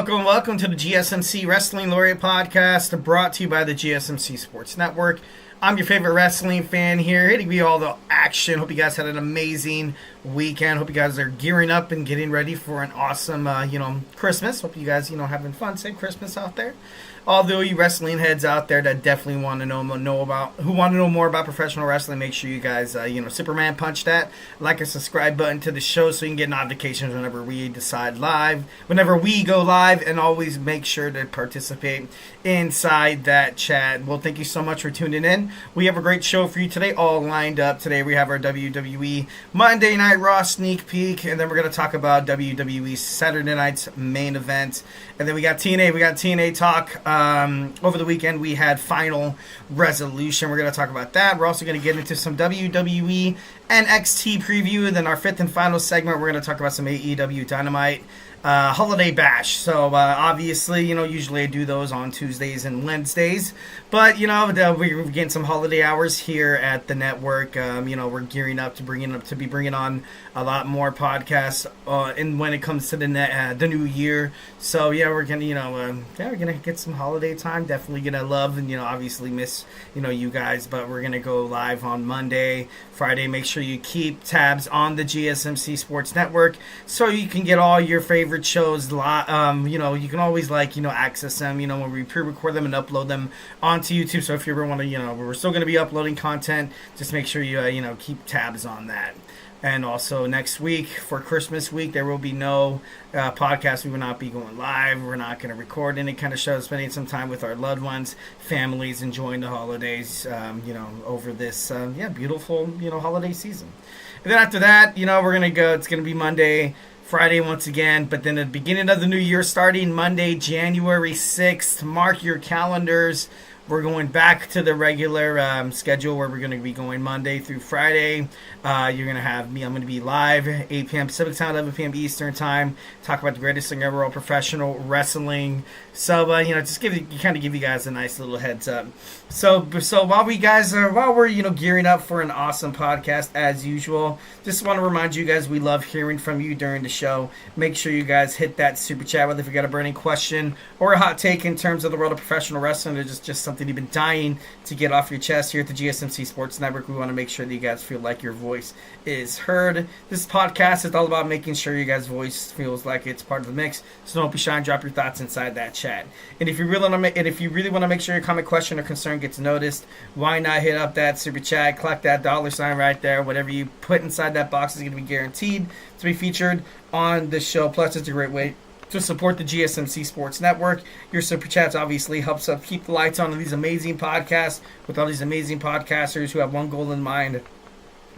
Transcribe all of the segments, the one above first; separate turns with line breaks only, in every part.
Welcome to the GSMC Wrestling Laureate podcast, brought to you by the GSMC Sports Network. I'm your favorite wrestling fan here, hitting you all the action. Hope you guys had an amazing weekend. Hope you guys are gearing up and getting ready for an awesome, Christmas. Hope you guys, having fun. Say Christmas out there. Although you wrestling heads out there that definitely want to know more about professional wrestling, make sure you guys, Superman punch that like and subscribe button to the show so you can get notifications whenever we go live, and always make sure to participate inside that chat. Well, thank you so much for tuning in. We have a great show for you today, all lined up. Today we have our WWE Monday Night RAW sneak peek, and then we're going to talk about WWE Saturday night's main event, and then we got TNA. We got TNA talk. Over the weekend, we had Final Resolution. We're going to talk about that. We're also going to get into some WWE NXT preview. And then our fifth and final segment, we're going to talk about some AEW Dynamite Holiday Bash. So, obviously, usually I do those on Tuesdays and Wednesdays. But, we're getting some holiday hours here at the network. We're gearing up to be bringing on a lot more podcasts and when it comes to the new year. So, yeah, we're going to get some holiday time. Definitely going to love and, obviously miss, you guys. But we're going to go live on Monday, Friday. Make sure you keep tabs on the GSMC Sports Network so you can get all your favorite shows. You can always access them, when we pre-record them and upload them onto YouTube. So if you ever want to, we're still going to be uploading content. Just make sure you, keep tabs on that. And also next week, for Christmas week, there will be no podcast. We will not be going live. We're not going to record any kind of show. Spending some time with our loved ones, families, enjoying the holidays, over this, beautiful, holiday season. And then after that, we're going to go. It's going to be Monday, Friday once again. But then at the beginning of the new year, starting Monday, January 6th, mark your calendars. We're going back to the regular schedule where we're going to be going Monday through Friday. You're going to have me. I'm going to be live 8 p.m. Pacific time, 11 p.m. Eastern time. Talk about the greatest thing ever, all professional wrestling. So, just give you guys a nice little heads up. So while we're gearing up for an awesome podcast as usual, just want to remind you guys we love hearing from you during the show. Make sure you guys hit that super chat, whether if you got a burning question or a hot take in terms of the world of professional wrestling, or just something you've been dying to get off your chest. Here at the GSMC Sports Network, we want to make sure that you guys feel like your voice is heard. This podcast is all about making sure you guys' voice feels like it's part of the mix. So don't be shy and drop your thoughts inside that chat. And if you really want to make sure your comment, question, or concern gets noticed, why not hit up that super chat, collect that $sign right there. Whatever you put inside that box is going to be guaranteed to be featured on the show. Plus, it's a great way to support the GSMC Sports Network. Your super chats obviously helps us keep the lights on these amazing podcasts with all these amazing podcasters who have one goal in mind: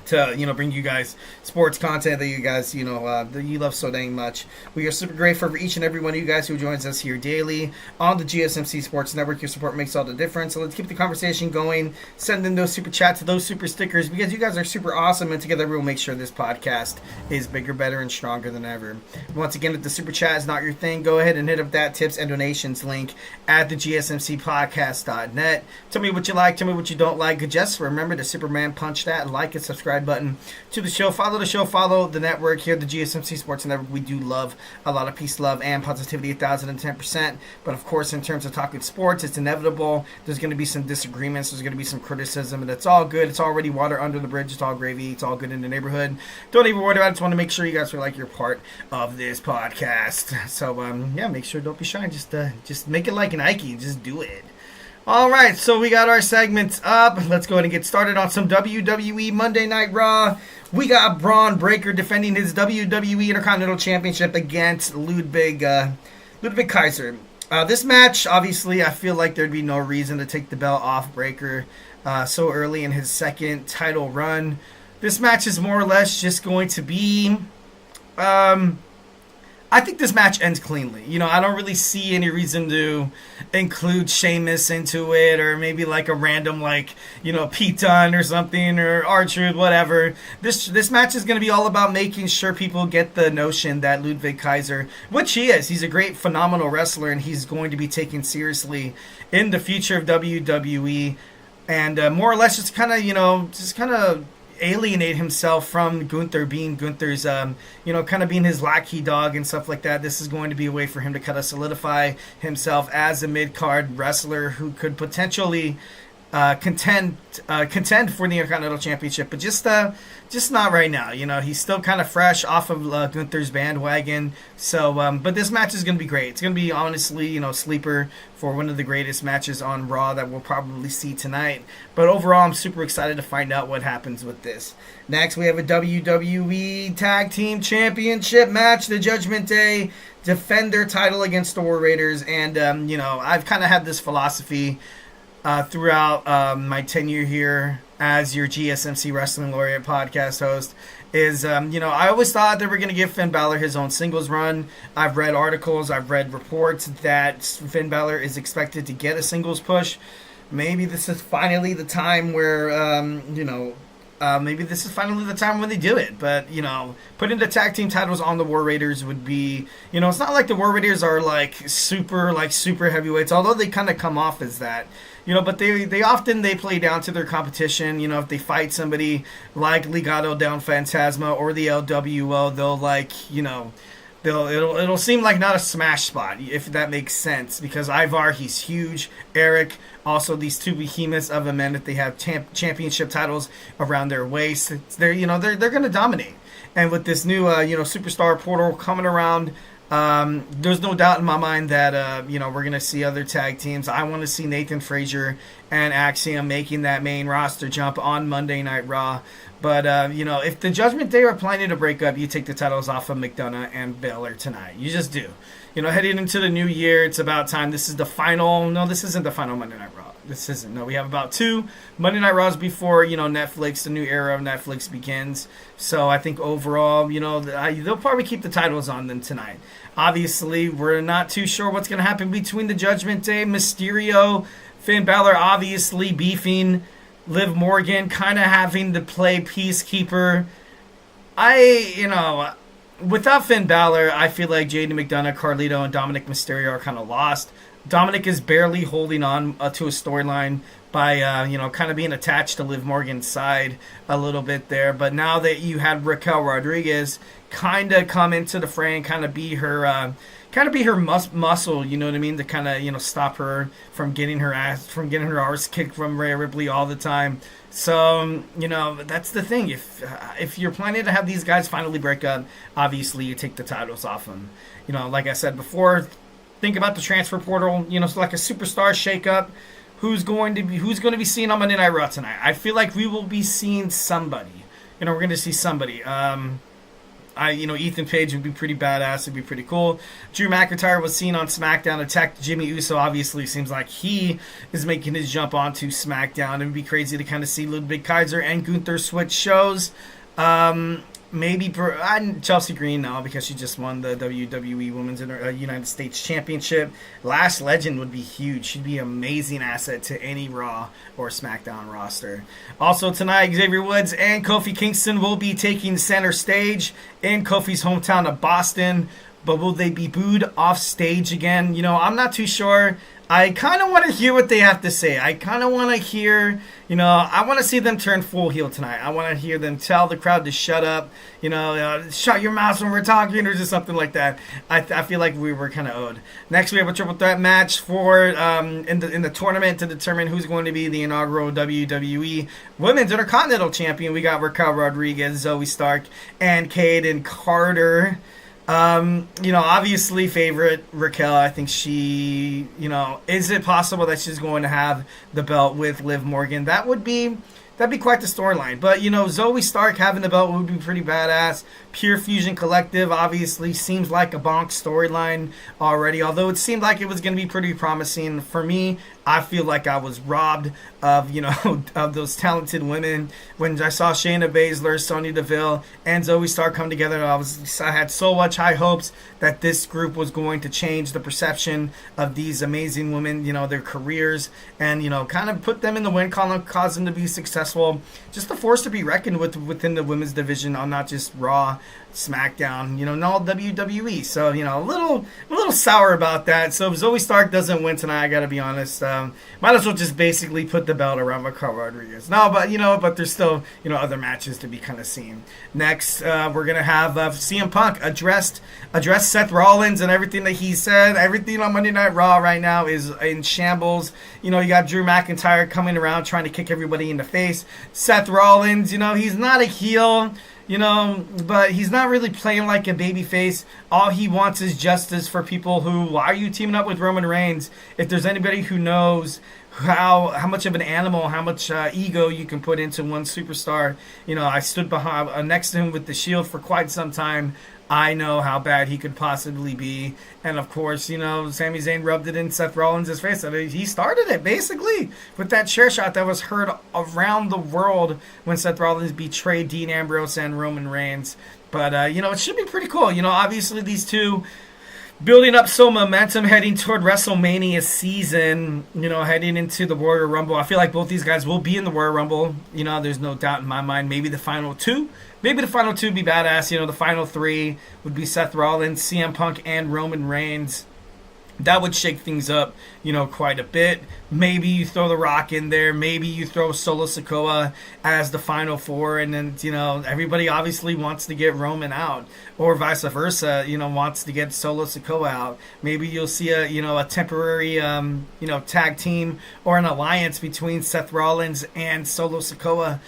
to bring you guys sports content that you guys that you love so dang much. We are super grateful for each and every one of you guys who joins us here daily on the GSMC Sports Network. Your support makes all the difference. So let's keep the conversation going. Send in those super chats, those super stickers, because you guys are super awesome, and together we will make sure this podcast is bigger, better, and stronger than ever. Once again, if the super chat is not your thing, go ahead and hit up that tips and donations link at the GSMCpodcast.net. Tell me what you like, tell me what you don't like. Just remember to Superman punch that like and subscribe button to the show. Follow the show, follow the network here, the GSMC Sports Network. We do love a lot of peace, love, and positivity, 1,010%. But of course, in terms of talking sports, it's inevitable. There's going to be some disagreements. There's going to be some criticism, and it's all good. It's already water under the bridge. It's all gravy. It's all good in the neighborhood. Don't even worry about it. I just want to make sure you guys feel like you're part of this podcast. So, make sure, don't be shy. Just make it like an Ike. Just do it. All right, so we got our segments up. Let's go ahead and get started on some WWE Monday Night RAW. We got Bronn Breakker defending his WWE Intercontinental Championship against Ludvig Kaiser. This match, obviously, I feel like there'd be no reason to take the belt off Breakker so early in his second title run. This match is more or less just going to be... I think this match ends cleanly. I don't really see any reason to include Sheamus into it, or maybe like a random Pete Dunne or something, or R-Truth, whatever. This match is going to be all about making sure people get the notion that Ludvig Kaiser, which he is, he's a great, phenomenal wrestler, and he's going to be taken seriously in the future of WWE. And more or less just kind of alienate himself from Gunther, being Gunther's, kind of being his lackey dog and stuff like that. This is going to be a way for him to kind of solidify himself as a mid-card wrestler who could potentially contend for the Intercontinental Championship, but just not right now. He's still kind of fresh off of Gunther's bandwagon. So, but this match is going to be great. It's going to be honestly, sleeper for one of the greatest matches on Raw that we'll probably see tonight. But overall, I'm super excited to find out what happens with this. Next, we have a WWE Tag Team Championship match. The Judgment Day defend their title against the War Raiders, and I've kind of had this philosophy throughout my tenure here as your GSMC Wrestling Laureate podcast host is, I always thought they were going to give Finn Balor his own singles run. I've read articles, I've read reports that Finn Balor is expected to get a singles push. Maybe this is finally the time where, maybe this is finally the time when they do it. But, putting the tag team titles on the War Raiders would be, it's not like the War Raiders are super heavyweights, although they kind of come off as that. But they often play down to their competition. If they fight somebody like Legado del Fantasma or the LWO, it'll seem like not a smash spot, if that makes sense, because Ivar, he's huge. Eric, also these two behemoths of a men that they have championship titles around their waist. They're going to dominate. And with this new superstar portal coming around, there's no doubt in my mind that we're going to see other tag teams. I want to see Nathan Frazier and Axiom making that main roster jump on Monday Night Raw. But, if the Judgment Day are planning to break up, you take the titles off of McDonagh and Balor tonight. You just do. Heading into the new year, it's about time. This is the final. No, this isn't the final Monday Night Raw. This isn't. No, we have about 2 Monday Night Raws before, Netflix, the new era of Netflix begins. So I think overall, they'll probably keep the titles on them tonight. Obviously, we're not too sure what's going to happen between the Judgment Day, Mysterio, Finn Balor obviously beefing, Liv Morgan kind of having to play peacekeeper. Without Finn Balor, I feel like JD McDonagh, Carlito, and Dominic Mysterio are kind of lost. Dominic is barely holding on to a storyline by, kind of being attached to Liv Morgan's side a little bit there. But now that you had Raquel Rodriguez kind of come into the fray and kind of be her muscle, you know what I mean, to kind of, stop her from getting her arse kicked from Rhea Ripley all the time. So, that's the thing. If you're planning to have these guys finally break up, obviously you take the titles off them. Like I said before, think about the transfer portal. It's like a superstar shakeup. Who's going to be seen on Monday Night Raw tonight? I feel like we will be seeing somebody. We're going to see somebody. Ethan Page would be pretty badass. It'd be pretty cool. Drew McIntyre was seen on SmackDown, attacked Jimmy Uso. Obviously, seems like he is making his jump onto SmackDown. It would be crazy to kind of see Ludvig Kaiser and Gunther switch shows. Maybe Chelsea Green now, because she just won the WWE Women's United States Championship. Lash Legend would be huge. She'd be an amazing asset to any Raw or SmackDown roster. Also tonight, Xavier Woods and Kofi Kingston will be taking center stage in Kofi's hometown of Boston. But will they be booed off stage again? I'm not too sure. I kind of want to hear what they have to say. I kind of want to hear, I want to see them turn full heel tonight. I want to hear them tell the crowd to shut up, shut your mouths when we're talking, or just something like that. I feel like we were kind of owed. Next, we have a triple threat match for in the tournament to determine who's going to be the inaugural WWE Women's Intercontinental Champion. We got Raquel Rodriguez, Zoey Stark, and Kayden Carter. Obviously favorite Raquel. I think she, is it possible that she's going to have the belt with Liv Morgan? That'd be quite the storyline. But, Zoey Stark having the belt would be pretty badass. Pure Fusion Collective obviously seems like a bonk storyline already, although it seemed like it was going to be pretty promising. For me, I feel like I was robbed of, of those talented women. When I saw Shayna Baszler, Sonya Deville, and Zoey Stark come together, I had so much high hopes that this group was going to change the perception of these amazing women, their careers, and, kind of put them in the win column, cause them to be successful. Just a force to be reckoned with within the women's division on not just Raw, SmackDown, not WWE. So, a little sour about that. So if Zoey Stark doesn't win tonight, I gotta be honest, might as well just basically put the belt around Raquel Rodriguez. No, but there's still, other matches to be kind of seen. Next, we're gonna have CM Punk address Seth Rollins and everything that he said. Everything on Monday Night Raw right now is in shambles. You got Drew McIntyre coming around trying to kick everybody in the face. Seth Rollins, he's not a heel, but he's not really playing like a babyface. All he wants is justice for people who, why are you teaming up with Roman Reigns? If there's anybody who knows how much of an animal, how much ego you can put into one superstar, I stood behind next to him with the Shield for quite some time. I know how bad he could possibly be. And of course, Sami Zayn rubbed it in Seth Rollins' face. I mean, he started it, basically, with that chair shot that was heard around the world when Seth Rollins betrayed Dean Ambrose and Roman Reigns. But, it should be pretty cool. Obviously these two building up some momentum heading toward WrestleMania season, heading into the Royal Rumble. I feel like both these guys will be in the Royal Rumble. There's no doubt in my mind. Maybe the final two. Maybe the final two would be badass. The final three would be Seth Rollins, CM Punk, and Roman Reigns. That would shake things up, quite a bit. Maybe you throw The Rock in there. Maybe you throw Solo Sikoa as the final four. And then, everybody obviously wants to get Roman out. Or vice versa, wants to get Solo Sikoa out. Maybe you'll see a temporary, tag team or an alliance between Seth Rollins and Solo Sikoa.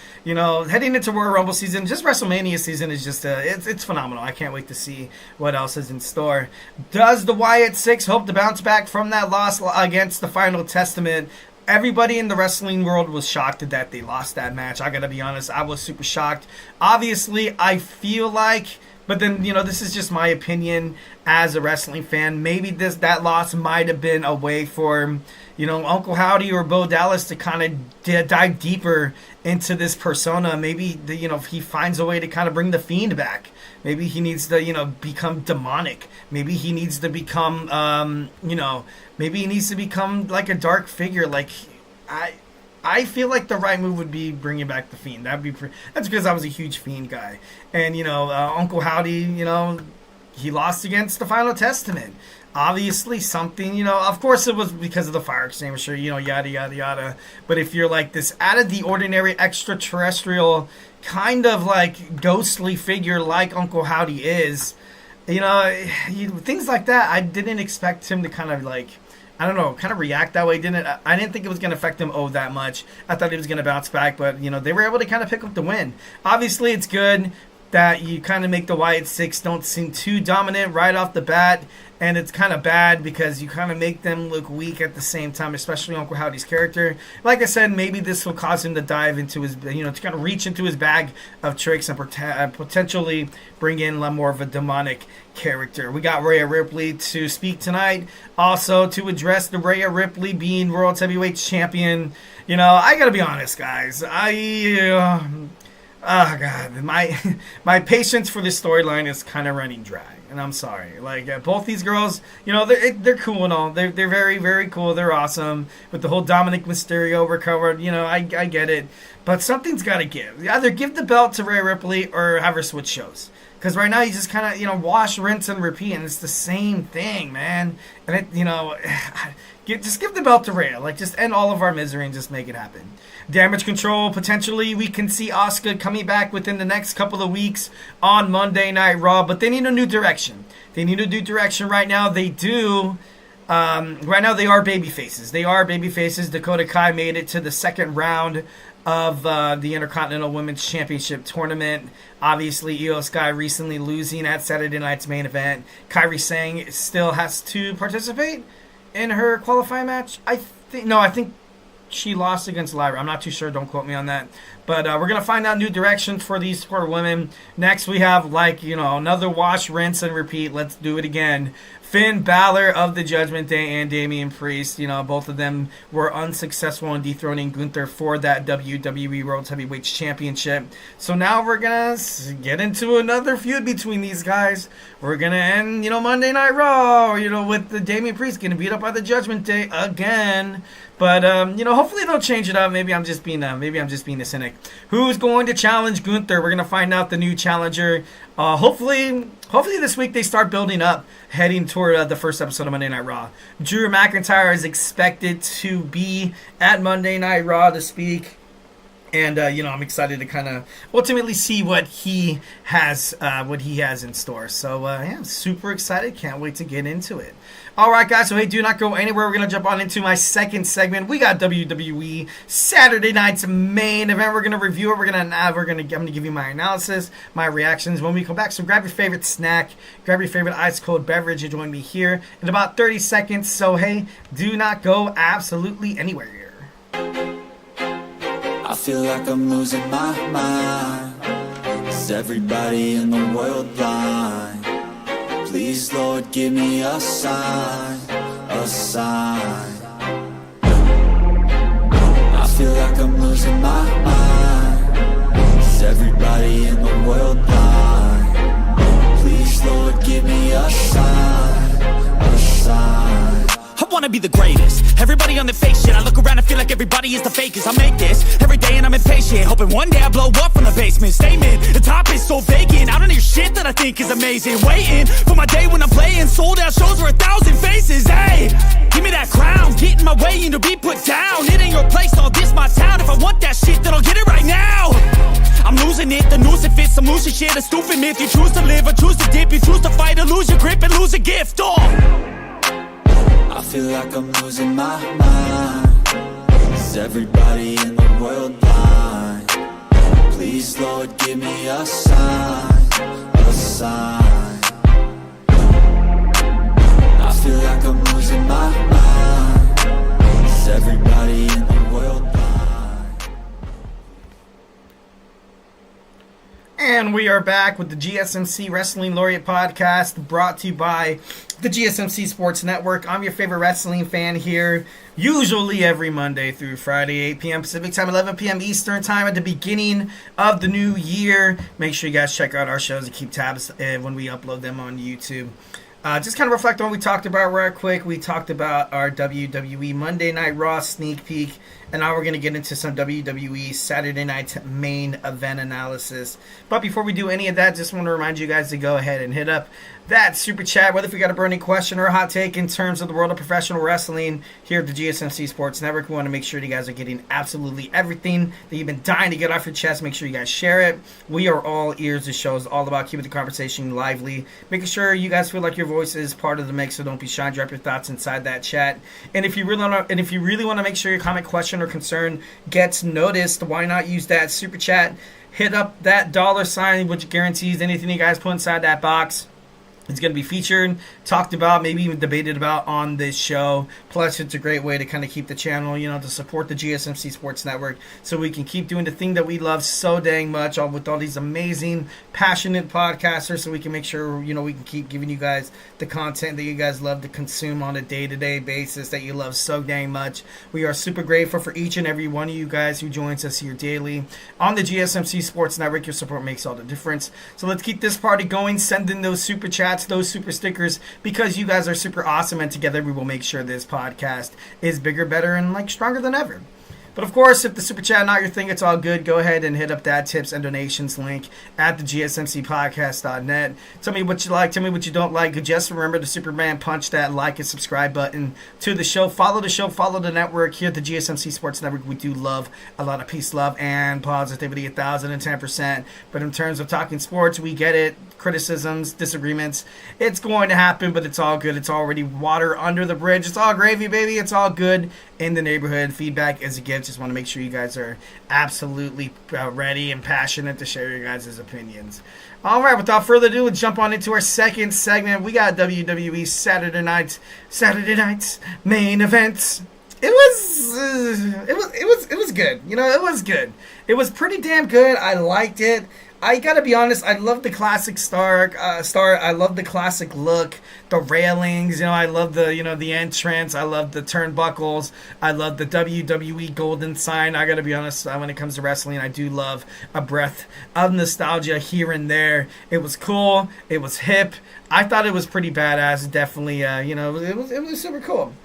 Heading into Royal Rumble season, just WrestleMania season is just, it's phenomenal. I can't wait to see what else is in store. Does the Wyatt Six hope to bounce back from that loss against the Final Testament? Everybody in the wrestling world was shocked that they lost that match. I gotta be honest, I was super shocked. Obviously, I feel like, but then, this is just my opinion as a wrestling fan. Maybe that loss might have been a way for, Uncle Howdy or Bo Dallas to kind of dive deeper into this persona. Maybe, he finds a way to kind of bring the Fiend back. Maybe he needs to, become demonic. Maybe he needs to become, maybe he needs to become like a dark figure. Like, I feel like the right move would be bringing back the Fiend. That's because I was a huge Fiend guy. And, Uncle Howdy, he lost against the Final Testament. Obviously something, of course it was because of the fire extinguisher, yada, yada, yada. But if you're like this out of the ordinary extraterrestrial kind of like ghostly figure like Uncle Howdy is, things like that, I didn't expect him to kind of like, I don't know, kind of react that way. I didn't think it was going to affect him that much. I thought he was going to bounce back, but, they were able to kind of pick up the win. Obviously, it's good that you kind of make the Wyatt Six don't seem too dominant right off the bat. And it's kind of bad because you kind of make them look weak at the same time, especially Uncle Howdy's character. Like I said, maybe this will cause him to dive into his, to kind of reach into his bag of tricks and potentially bring in more of a demonic character. We got Rhea Ripley to speak tonight. Also, to address the Rhea Ripley being World Heavyweight Champion. I got to be honest, guys. Oh God, my patience for this storyline is kind of running dry, and I'm sorry. Like both these girls, they're cool and all. They're very, very cool. They're awesome with the whole Dominic Mysterio recovered. I get it, but something's got to give. Either give the belt to Rhea Ripley or have her switch shows. Because right now you just kind of wash, rinse, and repeat, and it's the same thing, man. And just give the belt to Rhea. Like just end all of our misery and just make it happen. Damage Control, potentially we can see Asuka coming back within the next couple of weeks on Monday Night Raw, but they need a new direction. They need a new direction right now. They do. Right now they are babyfaces. Dakota Kai made it to the second round of the Intercontinental Women's Championship tournament. Obviously, Io Sky recently losing at Saturday night's main event. Kairi Sane still has to participate in her qualifying match. I think she lost against Lyra. I'm not too sure. Don't quote me on that. But we're going to find out new directions for these four women. Next, we have, another wash, rinse, and repeat. Let's do it again. Finn Balor of the Judgment Day and Damian Priest. Both of them were unsuccessful in dethroning Gunther for that WWE World Heavyweight Championship. So now we're going to get into another feud between these guys. We're going to end, Monday Night Raw, with the Damian Priest getting beat up by the Judgment Day again. But, hopefully they'll change it up. Maybe I'm just being a cynic. Who's going to challenge Gunther? We're going to find out the new challenger hopefully this week they start building up, heading toward the first episode of Monday Night Raw. Drew McIntyre is expected to be at Monday Night Raw to speak. And, I'm excited to kind of ultimately see what he has in store. So, I'm super excited. Can't wait to get into it. All right, guys. So, hey, do not go anywhere. We're going to jump on into my second segment. We got WWE Saturday night's main event. We're going to review it. I'm going to give you my analysis, my reactions when we come back. So, grab your favorite snack, grab your favorite ice cold beverage, and join me here in about 30 seconds. So, hey, do not go absolutely anywhere.
I feel like I'm losing my mind. Is everybody in the world blind? Please, Lord, give me a sign, a sign. I feel like I'm losing my mind. Is everybody in the world blind? Please, Lord, give me a sign, a sign.
I wanna be the greatest. Everybody on the fake shit. I look around and feel like everybody is the fakest. I make this every day and I'm impatient, hoping one day I blow up from the basement. Statement, the top is so vacant. I don't hear shit that I think is amazing. Waiting for my day when I'm playing sold out shows for 1,000 faces. Hey, give me that crown, get in my way and to be put down. It ain't your place, all this my town. If I want that shit, then I'll get it right now. I'm losing it, the noose it fits. I'm losing shit, a stupid myth. You choose to live or choose to dip. You choose to fight or lose your grip and lose a gift.
I feel like I'm losing my mind. Is everybody in the world blind? Please, Lord, give me a sign, a sign. I feel like I'm losing my mind. Is everybody in the world blind?
And we are back with the GSMC Wrestling Laureate podcast, brought to you by the GSMC Sports Network. I'm your favorite wrestling fan here, usually every Monday through Friday, 8 p.m. Pacific Time, 11 p.m. Eastern Time at the beginning of the new year. Make sure you guys check out our shows and keep tabs when we upload them on YouTube. Just kind of reflect on what we talked about real quick. We talked about our WWE Monday Night Raw sneak peek, and now we're going to get into some WWE Saturday Night main event analysis. But before we do any of that, just want to remind you guys to go ahead and hit up that super chat, whether if you got a burning question or a hot take in terms of the world of professional wrestling here at the GSMC Sports Network. We want to make sure you guys are getting absolutely everything that you've been dying to get off your chest. Make sure you guys share it. We are all ears. This show is all about keeping the conversation lively, making sure you guys feel like your voice is part of the mix, so don't be shy. Drop your thoughts inside that chat. And if you really want to make sure your comment, question, or concern gets noticed, why not use that super chat? Hit up that $, which guarantees anything you guys put inside that box It's going to be featured, talked about, maybe even debated about on this show. Plus, it's a great way to kind of keep the channel, to support the GSMC Sports Network so we can keep doing the thing that we love so dang much, all with all these amazing, passionate podcasters, so we can make sure, we can keep giving you guys the content that you guys love to consume on a day-to-day basis that you love so dang much. We are super grateful for each and every one of you guys who joins us here daily on the GSMC Sports Network. Your support makes all the difference. So let's keep this party going. Send in those super chats, those super stickers, because you guys are super awesome, and together we will make sure this podcast is bigger, better, and stronger than ever. But of course, if the super chat not your thing, it's all good. Go ahead and hit up that tips and donations link at the gsmcpodcast.net. Tell me what you like, tell me what you don't like. Just remember to Superman punch that like and subscribe button to the show. Follow the show, follow the network here at the GSMC Sports Network. We do love a lot of peace, love, and positivity, 1,010%. But in terms of talking sports, we get it. Criticisms, disagreements, it's going to happen, but it's all good. It's already water under the bridge. It's all gravy, baby. It's all good in the neighborhood. Feedback is a gift. Just want to make sure you guys are absolutely ready and passionate to share your guys' opinions. All right, without further ado, let's jump on into our second segment. We got WWE Saturday Night's main events. It was good. It was good. It was pretty damn good. I liked it. I gotta be honest, I love the classic Stark. I love the classic look, the railings. I love the the entrance. I love the turnbuckles. I love the WWE golden sign. I gotta be honest, when it comes to wrestling, I do love a breath of nostalgia here and there. It was cool. It was hip. I thought it was pretty badass. Definitely, it was super cool.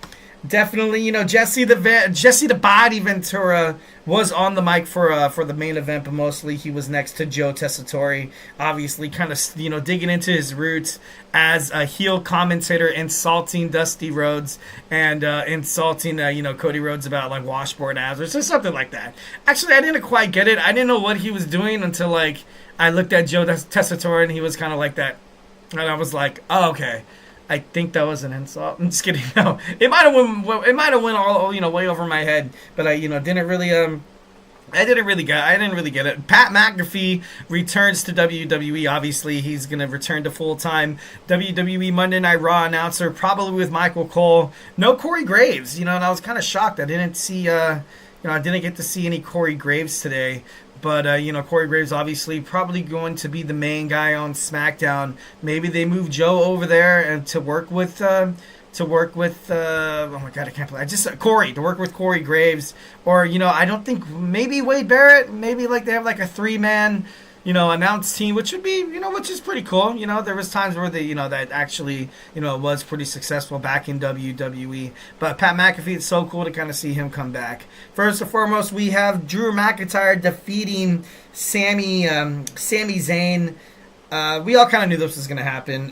Definitely, Jesse the Body Ventura was on the mic for the main event, but mostly he was next to Joe Tessitore, obviously kind of, digging into his roots as a heel commentator, insulting Dusty Rhodes and insulting, Cody Rhodes about, like, washboard abs or something like that. Actually, I didn't quite get it. I didn't know what he was doing until, like, I looked at Joe Tessitore and he was kind of like that. And I was like, oh, okay. I think that was an insult. I'm just kidding. No, it might have went all way over my head, but I didn't really I didn't really get it. Pat McAfee returns to WWE. Obviously, he's going to return to full-time WWE Monday Night Raw announcer, probably with Michael Cole. No Corey Graves, and I was kind of shocked. I didn't see I didn't get to see any Corey Graves today. But, Corey Graves obviously probably going to be the main guy on SmackDown. Maybe they move Joe over there and to work with oh my God, I can't believe Corey, to work with Corey Graves. Or, I don't think, maybe Wade Barrett, maybe like they have like a 3-man, announced team, which would be, which is pretty cool. There was times where they, that actually, was pretty successful back in WWE. But Pat McAfee, it's so cool to kind of see him come back. First and foremost, we have Drew McIntyre defeating Sami Zayn. We all kind of knew this was going to happen.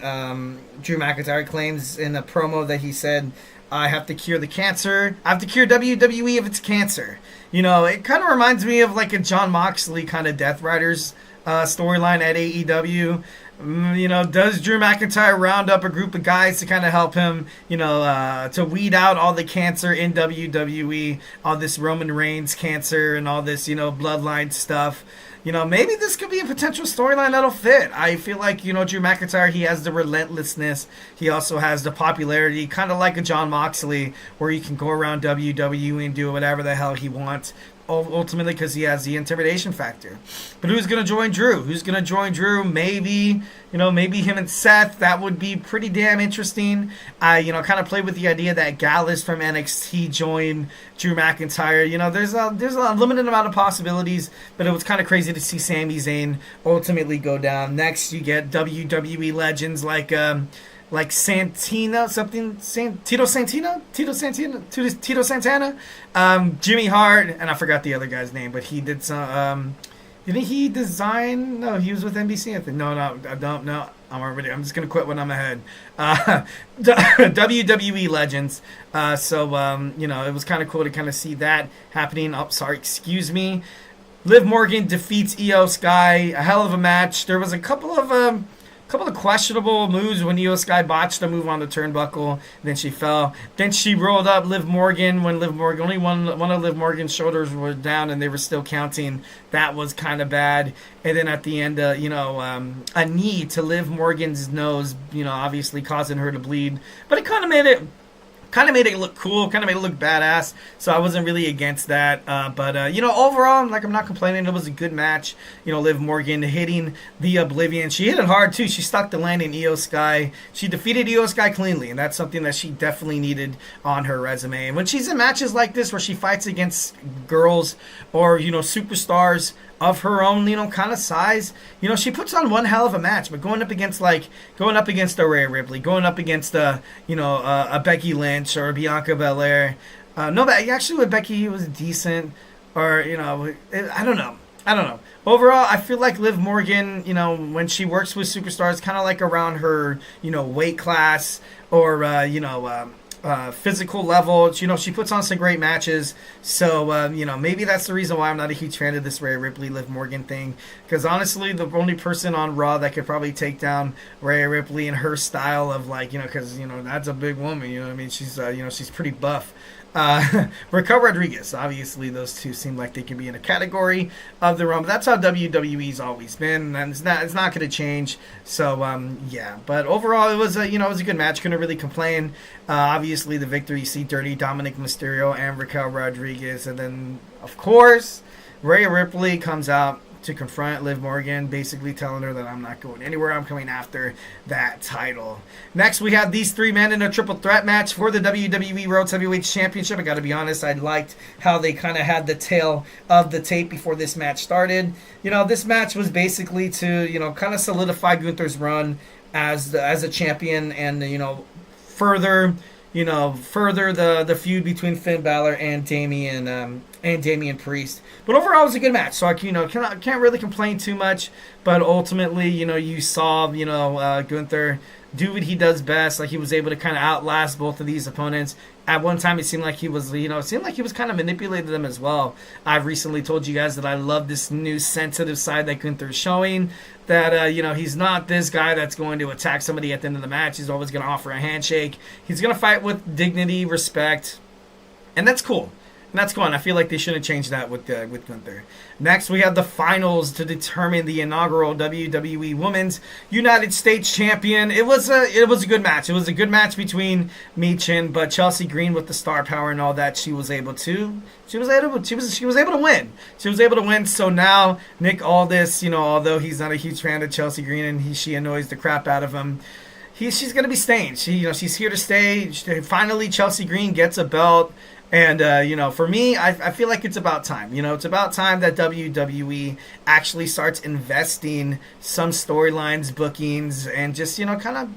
Drew McIntyre claims in a promo that he said, I have to cure the cancer. I have to cure WWE of its cancer. It kind of reminds me of like a Jon Moxley kind of Death Riders storyline at AEW. Does Drew McIntyre round up a group of guys to kind of help him, to weed out all the cancer in WWE, all this Roman Reigns cancer and all this, bloodline stuff? Maybe this could be a potential storyline that'll fit. I feel like, Drew McIntyre, he has the relentlessness. He also has the popularity, kind of like a Jon Moxley, where he can go around WWE and do whatever the hell he wants. Ultimately, because he has the intimidation factor. But who's going to join Drew? Maybe, maybe him and Seth. That would be pretty damn interesting. I, kind of played with the idea that Gallus from NXT joined Drew McIntyre. There's a limited amount of possibilities, but it was kind of crazy to see Sami Zayn ultimately go down. Next, you get WWE legends like Santina, Tito Santana, Jimmy Hart, and I forgot the other guy's name, but he did some, didn't he design, no, he was with NBC, I think, no, I don't know, I'm just going to quit when I'm ahead, WWE legends, so it was kind of cool to kind of see that happening. Excuse me. Liv Morgan defeats Io Sky, a hell of a match. There was a couple of questionable moves when Io Sky botched a move on the turnbuckle. Then she fell. Then she rolled up Liv Morgan when only one of Liv Morgan's shoulders were down and they were still counting. That was kind of bad. And then at the end, a knee to Liv Morgan's nose, obviously causing her to bleed. But it kind of made it look cool, kind of made it look badass, so I wasn't really against that. But overall, I'm not complaining. It was a good match. Liv Morgan hitting the Oblivion. She hit it hard, too. She stuck the landing Io Sky. She defeated Io Sky cleanly, and that's something that she definitely needed on her resume. And when she's in matches like this where she fights against girls or, superstars of her own, kind of size, she puts on one hell of a match. But going up against a Rhea Ripley, going up against a Becky Lynch or a Bianca Belair, actually with Becky it was decent, or I don't know. Overall, I feel like Liv Morgan, when she works with superstars, kind of like around her, weight class or physical level, she puts on some great matches. So, maybe that's the reason why I'm not a huge fan of this Rhea Ripley, Liv Morgan thing. Because honestly, the only person on Raw that could probably take down Rhea Ripley in her style of because, that's a big woman, she's pretty buff. Raquel Rodriguez, obviously those two seem like they could be in a category of their own, but that's how WWE's always been, and it's not going to change. So yeah, but overall it was a good match. Couldn't really complain. Obviously the victory, you see Dirty Dominic Mysterio and Raquel Rodriguez, and then of course Rhea Ripley comes out to confront Liv Morgan, basically telling her that I'm not going anywhere, I'm coming after that title. Next, we have these three men in a triple threat match for the WWE World Heavyweight Championship. I gotta be honest, I liked how they kind of had the tail of the tape before this match started. This match was basically to, kind of solidify Gunther's run as a champion and, further, further the feud between Finn Balor and Damian Priest. But overall, it was a good match, so I can't really complain too much. But ultimately, you saw Gunther do what he does best. Like, he was able to kind of outlast both of these opponents. At one time, it seemed like he was kind of manipulating them as well. I've recently told you guys that I love this new sensitive side that Gunther's showing. That he's not this guy that's going to attack somebody at the end of the match. He's always going to offer a handshake. He's going to fight with dignity, respect, and that's cool. And that's cool, and I feel like they should have changed that with Gunther. Next, we have the finals to determine the inaugural WWE Women's United States Champion. It was a good match. It was a good match between Michin, but Chelsea Green, with the star power and all that, she was able to win. She was able to win. So now Nick Aldis, although he's not a huge fan of Chelsea Green and she annoys the crap out of him, she's going to be staying. She's here to stay. Finally, Chelsea Green gets a belt. And, for me, I feel like it's about time. It's about time that WWE actually starts investing some storylines, bookings, and just, kind of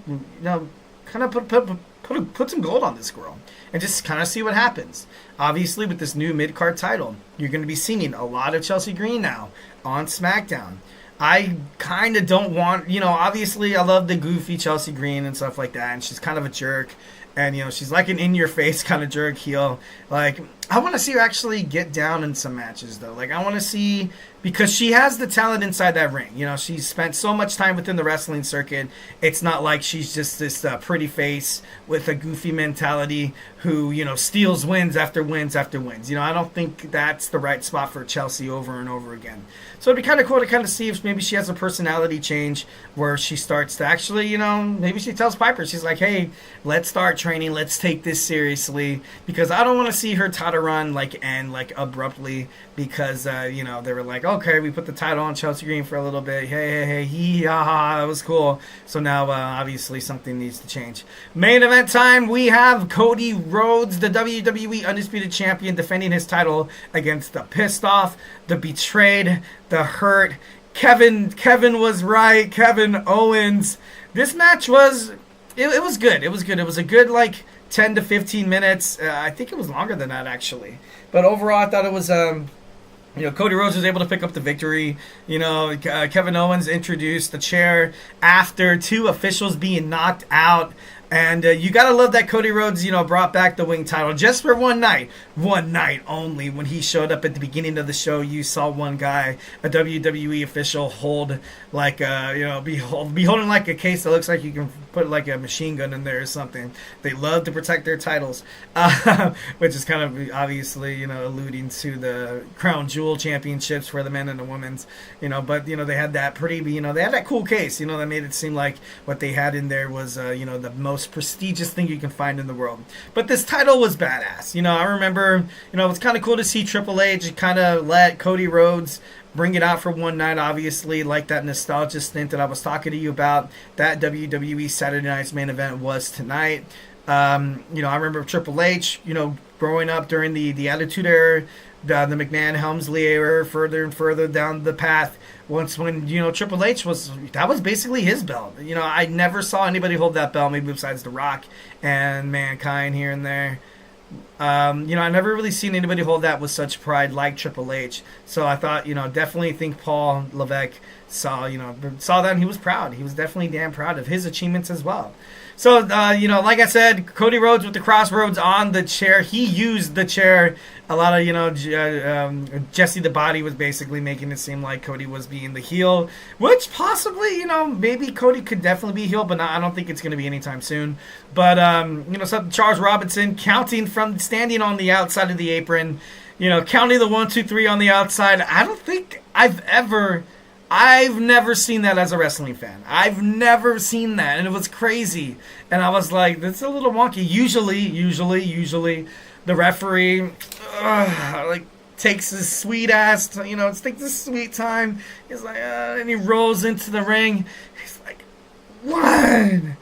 put some gold on this girl. And just kind of see what happens. Obviously, with this new mid-card title, you're going to be seeing a lot of Chelsea Green now on SmackDown. I kind of don't want, obviously I love the goofy Chelsea Green and stuff like that, and she's kind of a jerk. And, she's like an in-your-face kind of jerk heel. Like, I want to see her actually get down in some matches, though. Like, I want to see, because she has the talent inside that ring. She's spent so much time within the wrestling circuit. It's not like she's just this pretty face with a goofy mentality who, steals wins after wins after wins. I don't think that's the right spot for Chelsea over and over again. So it'd be kind of cool to kind of see if maybe she has a personality change where she starts to actually, maybe she tells Piper, she's like, hey, let's start training. Let's take this seriously, because I don't want to see her title run end abruptly because, they were like, okay, we put the title on Chelsea Green for a little bit. Hey, that was cool. So now, obviously, something needs to change. Main event time, we have Cody Rhodes, the WWE Undisputed Champion, defending his title against the pissed off, the betrayed, the hurt. Kevin was right. Kevin Owens. This match was, it was good. It was good. It was a good, 10 to 15 minutes. I think it was longer than that, actually. But overall, I thought it was, Cody Rhodes was able to pick up the victory. Kevin Owens introduced the chair after two officials being knocked out. And you got to love that Cody Rhodes, brought back the wing title just for one night only. When he showed up at the beginning of the show, you saw one guy, a WWE official, hold be holding like a case that looks like you can put like a machine gun in there or something. They love to protect their titles, which is kind of obviously, alluding to the Crown Jewel championships for the men and the women's, but, they had that pretty, they had that cool case, that made it seem like what they had in there was, the most prestigious thing you can find in the world. But this title was badass. I remember, it was kind of cool to see Triple H kind of let Cody Rhodes bring it out for one night, obviously, like that nostalgia stint that I was talking to you about. That WWE Saturday Night's Main Event was tonight. I remember Triple H, growing up during the Attitude Era, the McMahon-Helmsley era, further and further down the path. When Triple H that was basically his belt. I never saw anybody hold that belt, maybe besides The Rock and Mankind here and there. I never really seen anybody hold that with such pride like Triple H. So I thought, definitely think Paul Levesque saw that and he was proud. He was definitely damn proud of his achievements as well. So, like I said, Cody Rhodes with the crossroads on the chair. He used the chair. A lot of, Jesse the Body was basically making it seem like Cody was being the heel, which possibly, maybe Cody could definitely be heel, but I don't think it's going to be anytime soon. But, Charles Robinson standing on the outside of the apron, counting the 1, 2, 3 on the outside. I don't think I've never seen that as a wrestling fan. I've never seen that, and it was crazy. And I was like, that's a little wonky. Usually, the referee, takes his sweet ass, takes his sweet time. He's like, and he rolls into the ring. He's like, 1,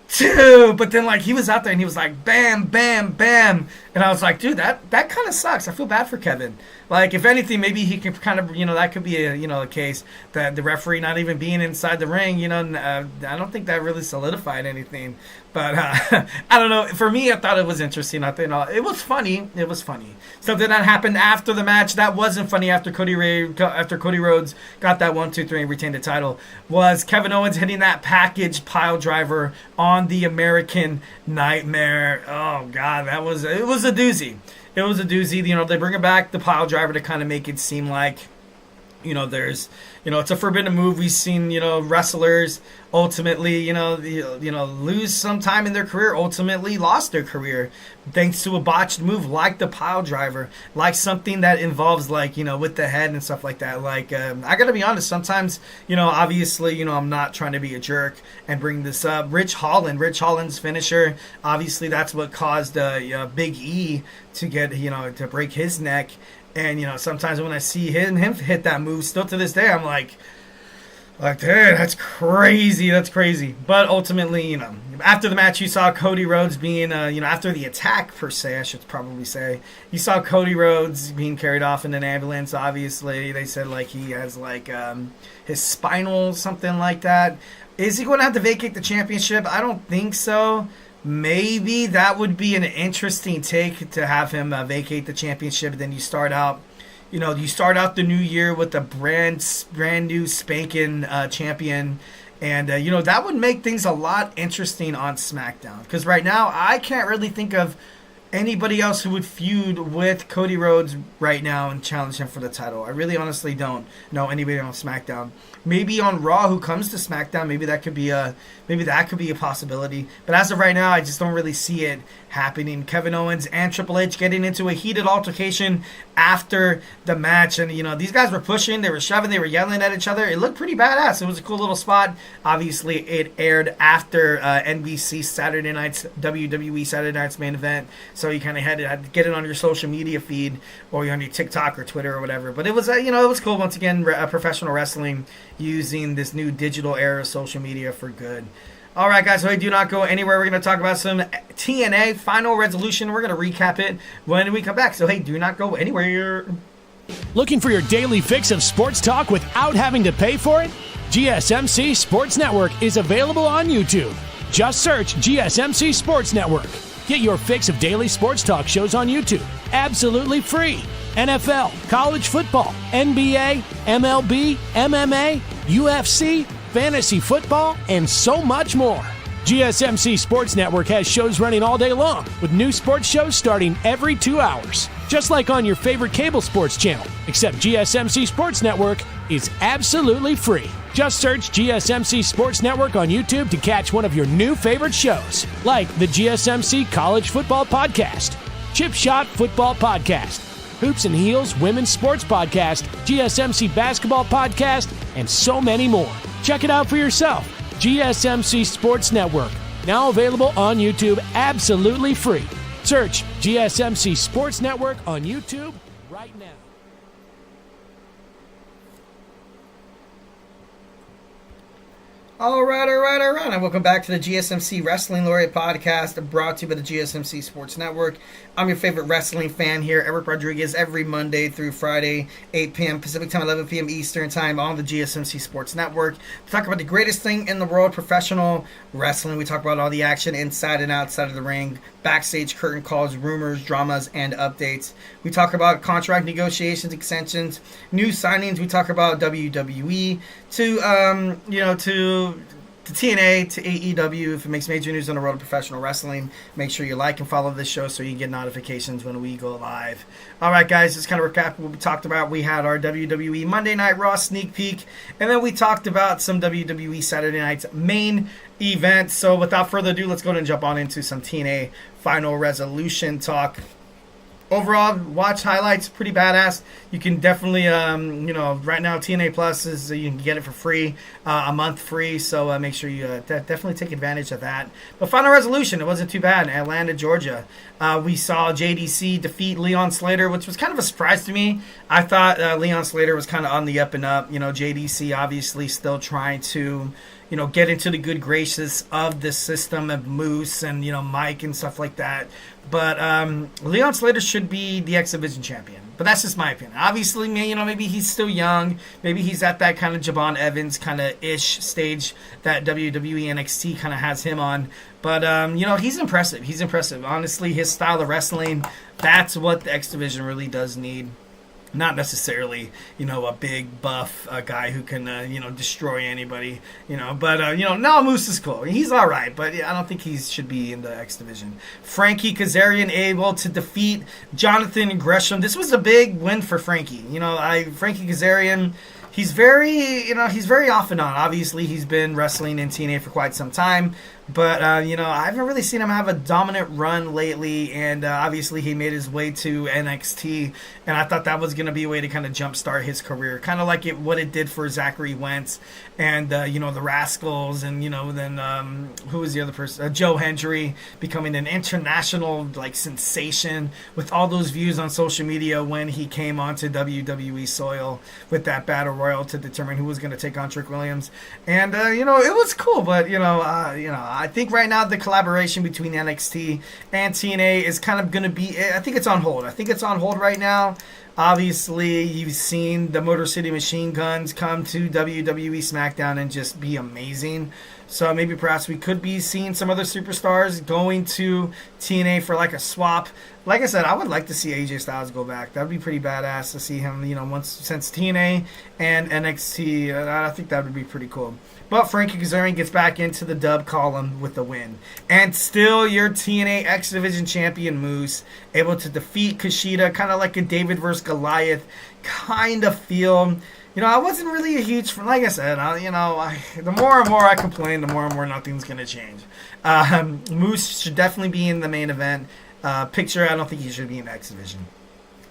2, but then he was out there and he was like, bam, bam, bam. And I was like, dude, that kind of sucks. I feel bad for Kevin. Like, if anything, maybe he can kind of, that could be a case that the referee not even being inside the ring, I don't think that really solidified anything. But I don't know. For me, I thought it was interesting. I think it was funny. It was funny. Something that happened after the match that wasn't funny after Cody Rhodes got that 1, 2, 3 and retained the title was Kevin Owens hitting that package pile driver on the American Nightmare. Oh God, it was a doozy. It was a doozy. They bring back the pile driver to kind of make it seem like, there's, it's a forbidden move. We've seen, wrestlers ultimately, lose some time in their career, ultimately lost their career thanks to a botched move like the pile driver, like something that involves with the head and stuff like that. I gotta be honest, sometimes, obviously, I'm not trying to be a jerk and bring this up. Rich Holland's finisher, obviously that's what caused Big E to get, to break his neck. And, sometimes when I see him hit that move, still to this day, I'm like, dude, that's crazy. That's crazy. But ultimately, after the match, you saw Cody Rhodes being, after the attack, per se, I should probably say, you saw Cody Rhodes being carried off in an ambulance, obviously. They said, he has, his spinal, something like that. Is he going to have to vacate the championship? I don't think so. Maybe that would be an interesting take to have him vacate the championship. Then you start out, the new year with a brand new spanking champion. And, that would make things a lot interesting on SmackDown. Because right now, I can't really think of anybody else who would feud with Cody Rhodes right now and challenge him for the title. I really honestly don't know anybody on SmackDown. Maybe on Raw who comes to SmackDown, maybe that could be a possibility. But as of right now, I just don't really see it happening. Kevin Owens and Triple H getting into a heated altercation after the match. And, these guys were pushing, they were shoving, they were yelling at each other. It looked pretty badass. It was a cool little spot. Obviously, it aired after NBC Saturday Night's WWE Saturday Night's main event. So you kind of had to get it on your social media feed or on your TikTok or Twitter or whatever. But it was, it was cool. Once again, professional wrestling using this new digital era of social media for good. All right, guys, so do not go anywhere. We're going to talk about some TNA Final Resolution. We're going to recap it when we come back. So, hey, do not go anywhere.
Looking for your daily fix of sports talk without having to pay for it? GSMC Sports Network is available on YouTube. Just search GSMC Sports Network. Get your fix of daily sports talk shows on YouTube, absolutely free. NFL, college football, NBA, MLB, MMA, UFC, fantasy football, and so much more. GSMC Sports Network has shows running all day long, with new sports shows starting every 2 hours. Just like on your favorite cable sports channel, except GSMC Sports Network is absolutely free. Just search GSMC Sports Network on YouTube to catch one of your new favorite shows, like the GSMC College Football Podcast, Chip Shot Football Podcast, Hoops and Heels Women's Sports Podcast, GSMC Basketball Podcast, and so many more. Check it out for yourself. GSMC Sports Network, now available on YouTube absolutely free. Search GSMC Sports Network on YouTube right now.
All right. And welcome back to the GSMC Wrestling Laureate podcast, brought to you by the GSMC Sports Network. I'm your favorite wrestling fan here, Eric Rodriguez, every Monday through Friday, 8 p.m. Pacific Time, 11 p.m. Eastern Time on the GSMC Sports Network. We talk about the greatest thing in the world, professional wrestling. We talk about all the action inside and outside of the ring, backstage curtain calls, rumors, dramas, and updates. We talk about contract negotiations, extensions, new signings. We talk about WWE to TNA, to AEW. If it makes major news on the world of professional wrestling, make sure you like and follow this show so you can get notifications when we go live. All right, guys, just kind of recap what we talked about. We had our WWE Monday Night RAW sneak peek, and then we talked about some WWE Saturday Night's main event. So without further ado, let's go ahead and jump on into some TNA Final Resolution talk. Overall, watch highlights, pretty badass. You can definitely, right now TNA Plus is you can get it for free, a month free. So make sure you definitely take advantage of that. But Final Resolution, it wasn't too bad. Atlanta, Georgia. We saw JDC defeat Leon Slater, which was kind of a surprise to me. I thought Leon Slater was kind of on the up and up. JDC obviously still trying to, get into the good graces of the system of Moose and, Mike and stuff like that. But Leon Slater should be the X Division champion. But that's just my opinion. Obviously, maybe he's still young. Maybe he's at that kind of Javon Evans kind of ish stage that WWE NXT kind of has him on. But, he's impressive. He's impressive. Honestly, his style of wrestling, that's what the X Division really does need. Not necessarily, a big buff guy who can, destroy anybody, But, no, Moose is cool. He's all right, but I don't think he should be in the X Division. Frankie Kazarian able to defeat Jonathan Gresham. This was a big win for Frankie. Frankie Kazarian, he's very off and on. Obviously, he's been wrestling in TNA for quite some time. But, I haven't really seen him have a dominant run lately, and obviously he made his way to NXT, and I thought that was going to be a way to kind of jumpstart his career, kind of like what it did for Zachary Wentz and, the Rascals, and, then who was the other person? Joe Hendry becoming an international, sensation with all those views on social media when he came onto WWE soil with that Battle Royal to determine who was going to take on Trick Williams. And, it was cool, but, I think right now the collaboration between NXT and TNA is kind of going to be, I think it's on hold. I think it's on hold right now. Obviously, you've seen the Motor City Machine Guns come to WWE SmackDown and just be amazing. So maybe perhaps we could be seeing some other superstars going to TNA for a swap. Like I said, I would like to see AJ Styles go back. That would be pretty badass to see him, since TNA and NXT. I think that would be pretty cool. But Frankie Kazarian gets back into the dub column with the win. And still your TNA X Division champion Moose, able to defeat Kushida, kind of like a David versus Goliath kind of feel. I wasn't really a huge fan. Like I said, the more and more I complain, the more and more nothing's going to change. Moose should definitely be in the main event. Picture, I don't think he should be in the X Division.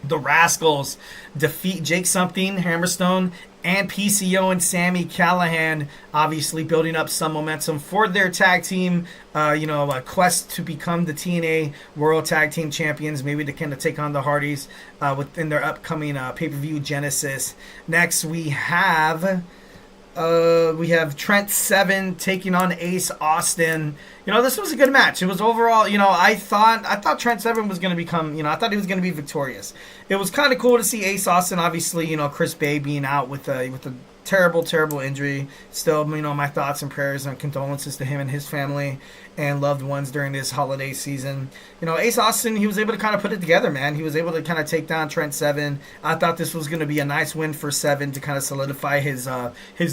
The Rascals defeat Jake Something, Hammerstone, and PCO and Sami Callihan, obviously building up some momentum for their tag team, a quest to become the TNA World Tag Team Champions, maybe to kind of take on the Hardys within their upcoming pay-per-view Genesis. Next, we have Trent Seven taking on Ace Austin. This was a good match. It was overall, I thought Trent Seven was going to become, I thought he was going to be victorious. It was kind of cool to see Ace Austin, obviously, Chris Bay being out with a terrible injury. Still, my thoughts and prayers and condolences to him and his family and loved ones during this holiday season. Ace Austin, he was able to kind of put it together, man. He was able to kind of take down Trent Seven. I thought this was going to be a nice win for Seven to kind of solidify his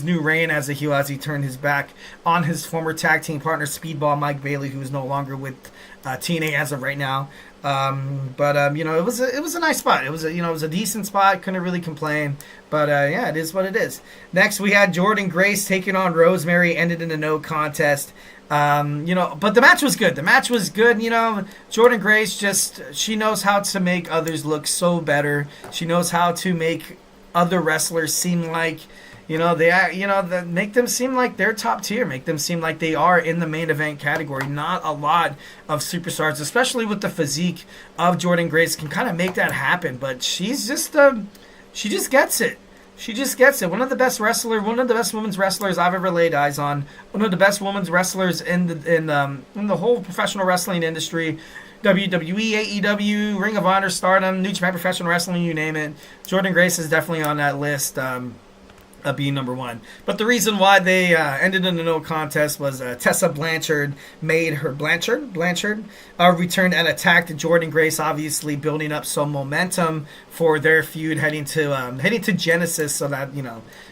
new reign as a heel as he turned his back on his former tag team partner Speedball Mike Bailey, who is no longer with TNA as of right now. It was a nice spot. It was a decent spot. Couldn't really complain. But it is what it is. Next, we had Jordan Grace taking on Rosemary. Ended in a no contest. But the match was good. Jordan Grace she knows how to make others look so better. She knows how to make other wrestlers seem like, make them seem like they're top tier, make them seem like they are in the main event category. Not a lot of superstars, especially with the physique of Jordan Grace, can kind of make that happen. But she just gets it. She just gets it. One of the best women's wrestlers I've ever laid eyes on. One of the best women's wrestlers in the whole professional wrestling industry. WWE, AEW, Ring of Honor, Stardom, New Japan Professional Wrestling, you name it. Jordan Grace is definitely on that list. Being number one. But the reason why they ended in a no contest was Tessa Blanchard returned and attacked Jordan Grace, obviously building up some momentum for their feud heading to Genesis, so that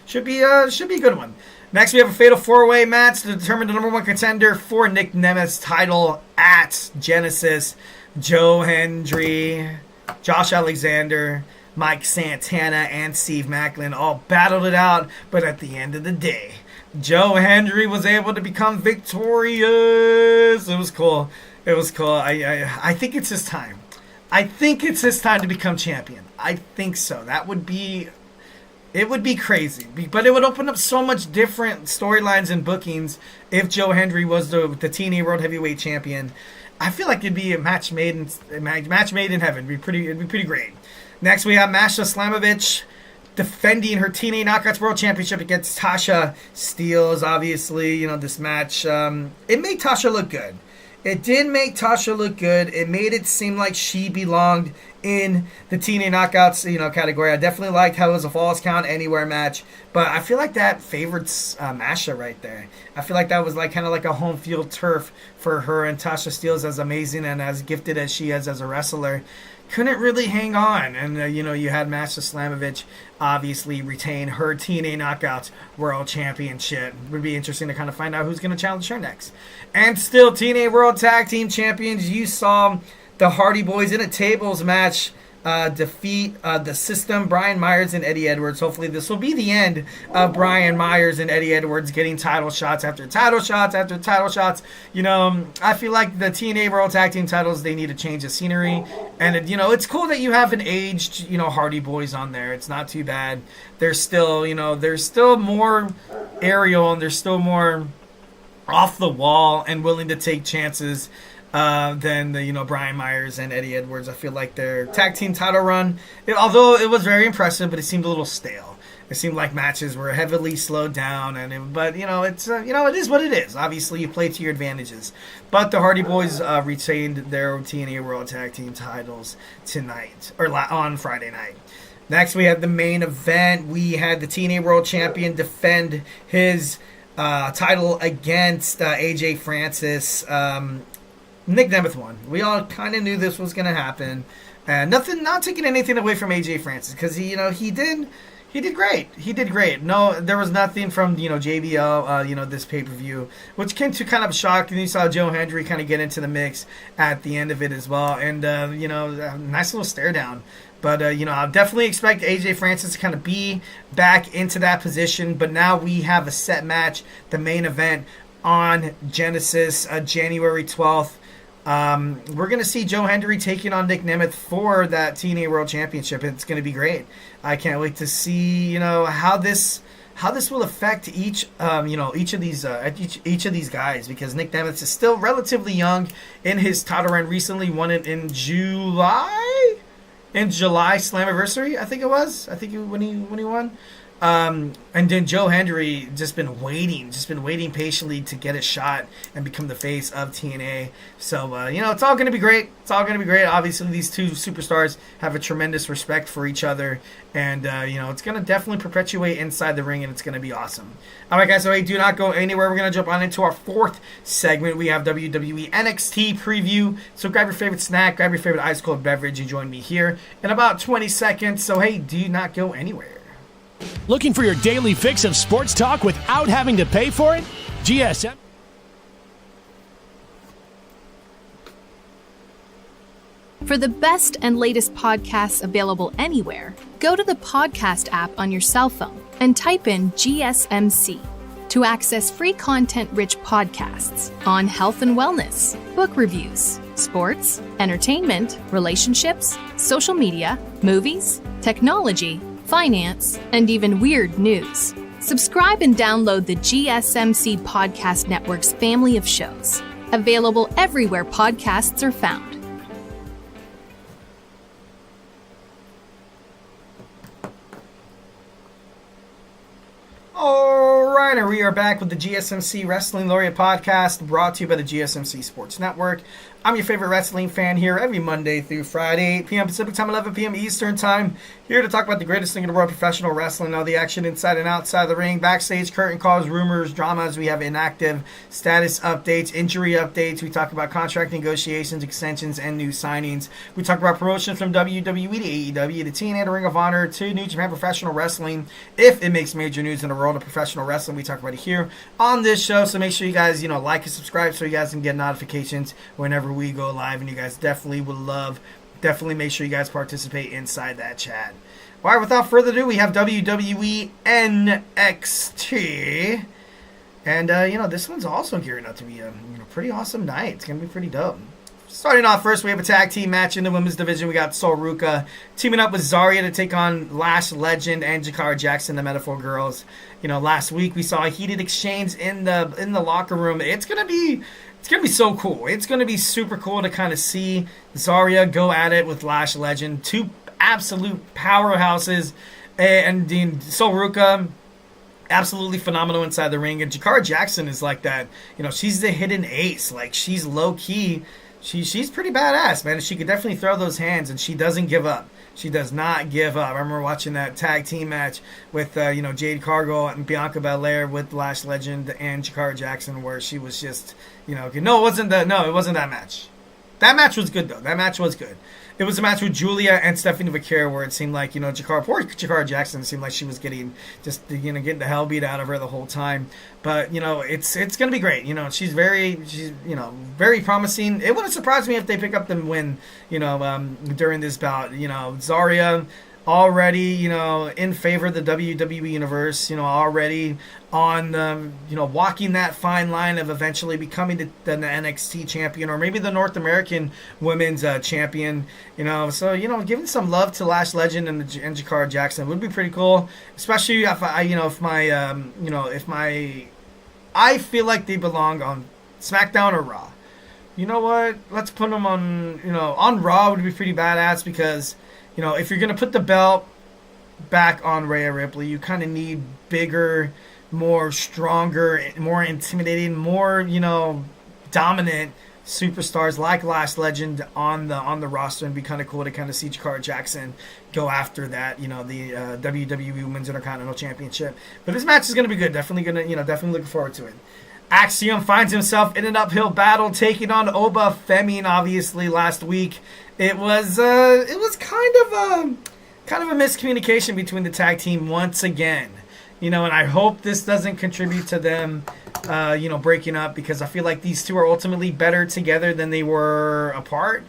should be a good one. Next, we have a fatal 4-way match to determine the number one contender for Nick Nemeth's title at Genesis. Joe Hendry, Josh Alexander, Mike Santana, and Steve Macklin all battled it out, but at the end of the day, Joe Hendry was able to become victorious. It was cool. I think it's his time. I think it's his time to become champion. I think so. It would be crazy, but it would open up so much different storylines and bookings if Joe Hendry was the TNA World Heavyweight Champion. I feel like it'd be a match made in heaven. It'd be pretty great. Next, we have Masha Slamovich defending her TNA Knockouts World Championship against Tasha Steelz. Obviously, this match, it made Tasha look good. It did make Tasha look good. It made it seem like she belonged in the TNA Knockouts, category. I definitely liked how it was a Falls Count Anywhere match, but I feel like that favored Masha right there. I feel like that was kind of like a home field turf for her, and Tasha Steelz, as amazing and as gifted as she is as a wrestler, couldn't really hang on. And, you had Masha Slamovich obviously retain her TNA Knockouts World Championship. It would be interesting to kind of find out who's going to challenge her next. And still, TNA World Tag Team Champions, you saw the Hardy Boys in a tables match defeat the System, Brian Myers and Eddie Edwards. Hopefully this will be the end of Brian Myers and Eddie Edwards getting title shots after title shots after title shots. I feel like the TNA World Tag Team titles, they need to change the scenery. And, it's cool that you have an aged, Hardy Boys on there. It's not too bad. There's still, there's still more aerial and there's still more off the wall and willing to take chances than the Brian Myers and Eddie Edwards. I feel like their tag team title run, although it was very impressive, but it seemed a little stale. It seemed like matches were heavily slowed down, but it's it is what it is. Obviously, you play to your advantages. But the Hardy Boys retained their TNA World Tag Team titles tonight or on Friday night. Next, we had the main event. We had the TNA World Champion defend his title against AJ Francis. Nick Nemeth won. We all kind of knew this was going to happen. Not taking anything away from AJ Francis, because he did great. He did great. No, there was nothing from JBL this pay-per-view, which came to kind of a shock. And you saw Joe Hendry kind of get into the mix at the end of it as well, and a nice little stare down. But I'll definitely expect AJ Francis to kind of be back into that position. But now we have a set match, the main event on Genesis, January 12th. We're going to see Joe Hendry taking on Nick Nemeth for that TNA World Championship. It's going to be great. I can't wait to see, how this will affect each of these guys, because Nick Nemeth is still relatively young in his title run. Recently won it in July Slammiversary, I think it was. When he won. And then Joe Hendry just been waiting patiently to get a shot and become the face of TNA. So, it's all going to be great. Obviously, these two superstars have a tremendous respect for each other. And, it's going to definitely perpetuate inside the ring, and it's going to be awesome. All right, guys, so hey, do not go anywhere. We're going to jump on into our fourth segment. We have WWE NXT preview. So grab your favorite snack, grab your favorite ice-cold beverage, and join me here in about 20 seconds. So, hey, do not go anywhere.
Looking for your daily fix of sports talk without having to pay for it? GSM.
For the best and latest podcasts available anywhere, go to the podcast app on your cell phone and type in GSMC to access free content-rich podcasts on health and wellness, book reviews, sports, entertainment, relationships, social media, movies, technology, finance, and even weird news. Subscribe and download the GSMC Podcast Network's family of shows, available everywhere podcasts are found.
Alright, and we are back with the GSMC Wrestling Laureate podcast, brought to you by the GSMC Sports Network. I'm your favorite wrestling fan here every Monday through Friday, 8 p.m. Pacific Time, 11 p.m. Eastern Time. Here to talk about the greatest thing in the world, professional wrestling, all the action inside and outside the ring, backstage, curtain calls, rumors, dramas. We have inactive status updates, injury updates. We talk about contract negotiations, extensions, and new signings. We talk about promotions from WWE to AEW to TNA to Ring of Honor to New Japan Professional Wrestling. If it makes major news in the world of professional wrestling, we talk about it here on this show. So make sure you guys, like and subscribe so you guys can get notifications whenever we go live, and you guys definitely make sure you guys participate inside that chat. All right, without further ado, we have WWE NXT, and this one's also gearing up to be a pretty awesome night. It's gonna be pretty dope. Starting off first, we have a tag team match in the women's division. We got Sol Ruca teaming up with Zarya to take on Lash Legend and Jakara Jackson, the Metaphor Girls. Last week we saw a heated exchange in the locker room. It's gonna be so cool. It's gonna be super cool to kind of see Zarya go at it with Lash Legend, two absolute powerhouses. And Dean Sol Ruka, absolutely phenomenal inside the ring. And Jakara Jackson is like that. She's the hidden ace. Like, she's low key. She's pretty badass, man. She could definitely throw those hands, and she doesn't give up. She does not give up. I remember watching that tag team match with Jade Cargill and Bianca Belair with Lash Legend and Jakara Jackson, where she was just it wasn't that match. That match was good though. That match was good. It was a match with Julia and Stephanie Vaquer where it seemed like, Jakara Jackson seemed like she was getting the hell beat out of her the whole time. But, it's going to be great. She's very promising. It wouldn't surprise me if they pick up the win, during this bout. Zarya already, in favor of the WWE Universe, already on, walking that fine line of eventually becoming the NXT champion, or maybe the North American Women's Champion, So, giving some love to Lash Legend and Jakara Jackson would be pretty cool, especially if I feel like they belong on SmackDown or Raw. You know what? Let's put them on Raw would be pretty badass because, if you're going to put the belt back on Rhea Ripley, you kind of need bigger, more stronger, more intimidating, more, dominant superstars like Lash Legend on the roster, and be kind of cool to kind of see Jakara Jackson go after that, the WWE Women's Intercontinental Championship. But this match is going to be good. Definitely looking forward to it. Axiom finds himself in an uphill battle taking on Oba Femi, obviously, last week. It was kind of a miscommunication between the tag team once again. And I hope this doesn't contribute to them, breaking up, because I feel like these two are ultimately better together than they were apart.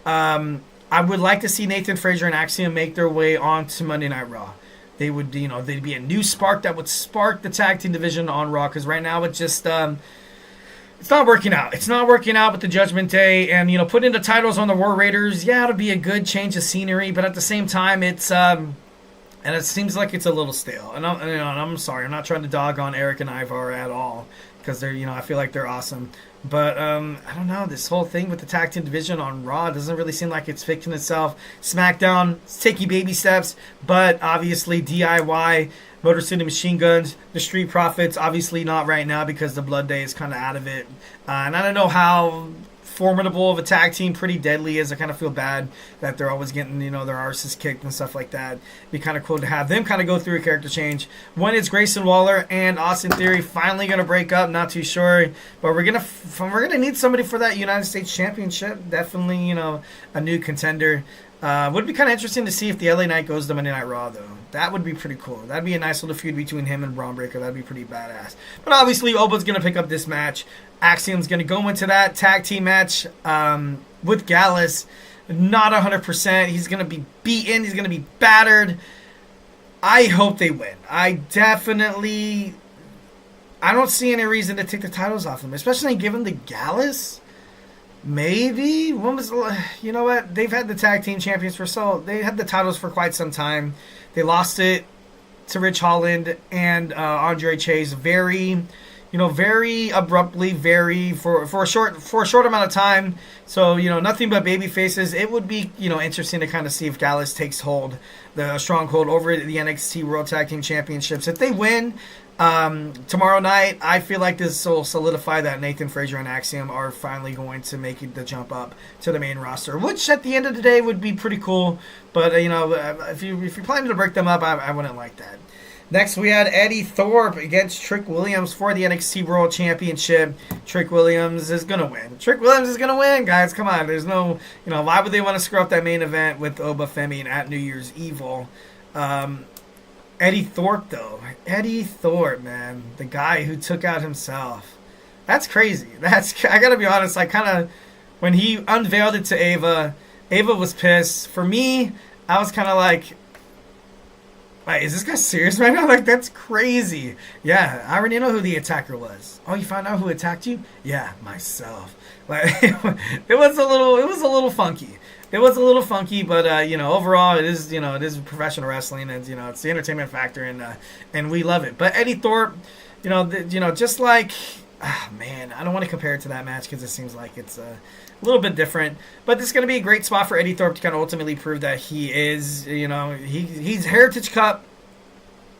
I would like to see Nathan Frazier and Axiom make their way on to Monday Night Raw. They would, they'd be a new spark that would spark the tag team division on Raw, because right now it's just, it's not working out. It's not working out with the Judgment Day, and, putting the titles on the War Raiders, yeah, it'll be a good change of scenery, but at the same time, it's, and it seems like it's a little stale. And I'm sorry, I'm not trying to dog on Eric and Ivar at all, because they're, I feel like they're awesome. But, I don't know, this whole thing with the tag team division on Raw doesn't really seem like it's fixing itself. SmackDown, it's taking baby steps, but obviously DIY, Motor City Machine Guns, the Street Profits, obviously not right now because the Blood Day is kind of out of it. And I don't know how formidable of a tag team Pretty Deadly is. I kind of feel bad that they're always getting, their arses kicked and stuff like that. It'd be kind of cool to have them kind of go through a character change. When is Grayson Waller and Austin Theory finally going to break up? Not too sure, but we're gonna need somebody for that United States Championship. Definitely, a new contender. Would be kind of interesting to see if the LA Knight goes to Monday Night Raw, though. That would be pretty cool. That'd be a nice little feud between him and Bronn Breakker. That'd be pretty badass. But obviously, Oba's going to pick up this match. Axiom's going to go into that tag team match with Gallus. Not 100%. He's going to be beaten. He's going to be battered. I hope they win. I don't see any reason to take the titles off them, especially given the Gallus. Maybe. You know what? They've had the tag team champions they had the titles for quite some time. They lost it to Rich Holland and Andre Chase very abruptly, for a short amount of time. So, nothing but baby faces. It would be, interesting to kind of see if Gallus takes the stronghold over the NXT World Tag Team Championships. If they win tomorrow night, I feel like this will solidify that Nathan Frazier and Axiom are finally going to make the jump up to the main roster, which at the end of the day would be pretty cool. But, if you're planning to break them up, I wouldn't like that. Next, we had Eddie Thorpe against Trick Williams for the NXT World Championship. Trick Williams is going to win. Trick Williams is going to win, guys. Come on. There's no, why would they want to screw up that main event with Oba Femi at New Year's Evil? Eddie Thorpe, though. Eddie Thorpe, man. The guy who took out himself. That's crazy. I got to be honest, when he unveiled it to Ava was pissed. For me, I was kind of like, wait, is this guy serious right now? That's crazy. Yeah, I already know who the attacker was. Oh, you found out who attacked you? Yeah, myself. It was a little funky. It was a little funky, but overall, it is professional wrestling, and it's the entertainment factor, and we love it. But Eddie Thorpe, just like, man, I don't want to compare it to that match because it seems like it's a little bit different. But this is going to be a great spot for Eddie Thorpe to kind of ultimately prove that he is, he's Heritage Cup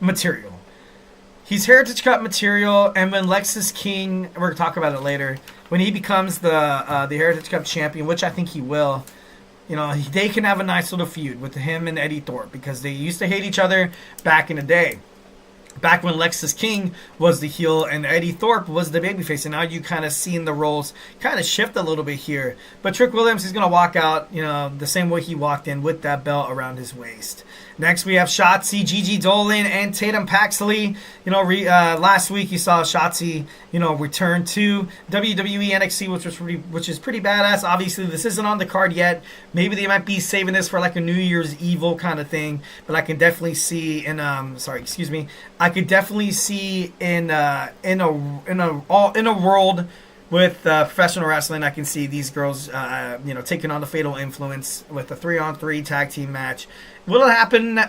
material. He's Heritage Cup material, and when Lexis King, we're going to talk about it later, when he becomes the Heritage Cup champion, which I think he will, they can have a nice little feud with him and Eddie Thorpe, because they used to hate each other back in the day. Back when Lexis King was the heel and Eddie Thorpe was the babyface, and now you kind of seeing the roles kind of shift a little bit here. But Trick Williams is going to walk out, the same way he walked in, with that belt around his waist. Next, we have Shotzi, Gigi Dolan, and Tatum Paxley. Last week you saw Shotzi, return to WWE NXT, which is pretty badass. Obviously, this isn't on the card yet. Maybe they might be saving this for like a New Year's Evil kind of thing. But I can definitely see I could definitely see in a world with professional wrestling, I can see these girls, taking on the Fatal Influence with a 3-on-3 tag team match. Will it happen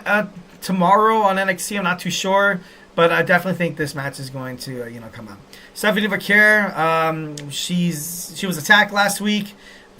tomorrow on NXT? I'm not too sure, but I definitely think this match is going to, come out. Stephanie Vaquer, she was attacked last week,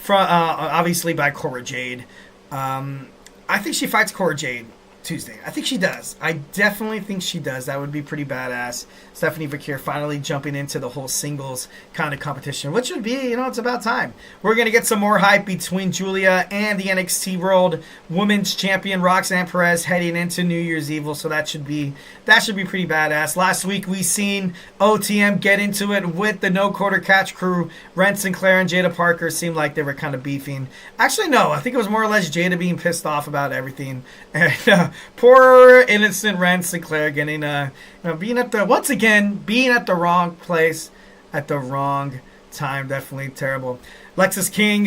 obviously by Cora Jade. I think she fights Cora Jade Tuesday. I think she does. I definitely think she does. That would be pretty badass. Stephanie Vaquer finally jumping into the whole singles kind of competition, which would be, it's about time. We're going to get some more hype between Julia and the NXT World Women's Champion Roxanne Perez heading into New Year's Evil, so that should be pretty badass. Last week we seen OTM get into it with the No Quarter Catch crew. Ren Sinclair and Jada Parker seemed like they were kind of beefing. Actually, no. I think it was more or less Jada being pissed off about everything. And poor innocent Ren Sinclair getting being at the wrong place at the wrong time. Definitely terrible. Lexis King,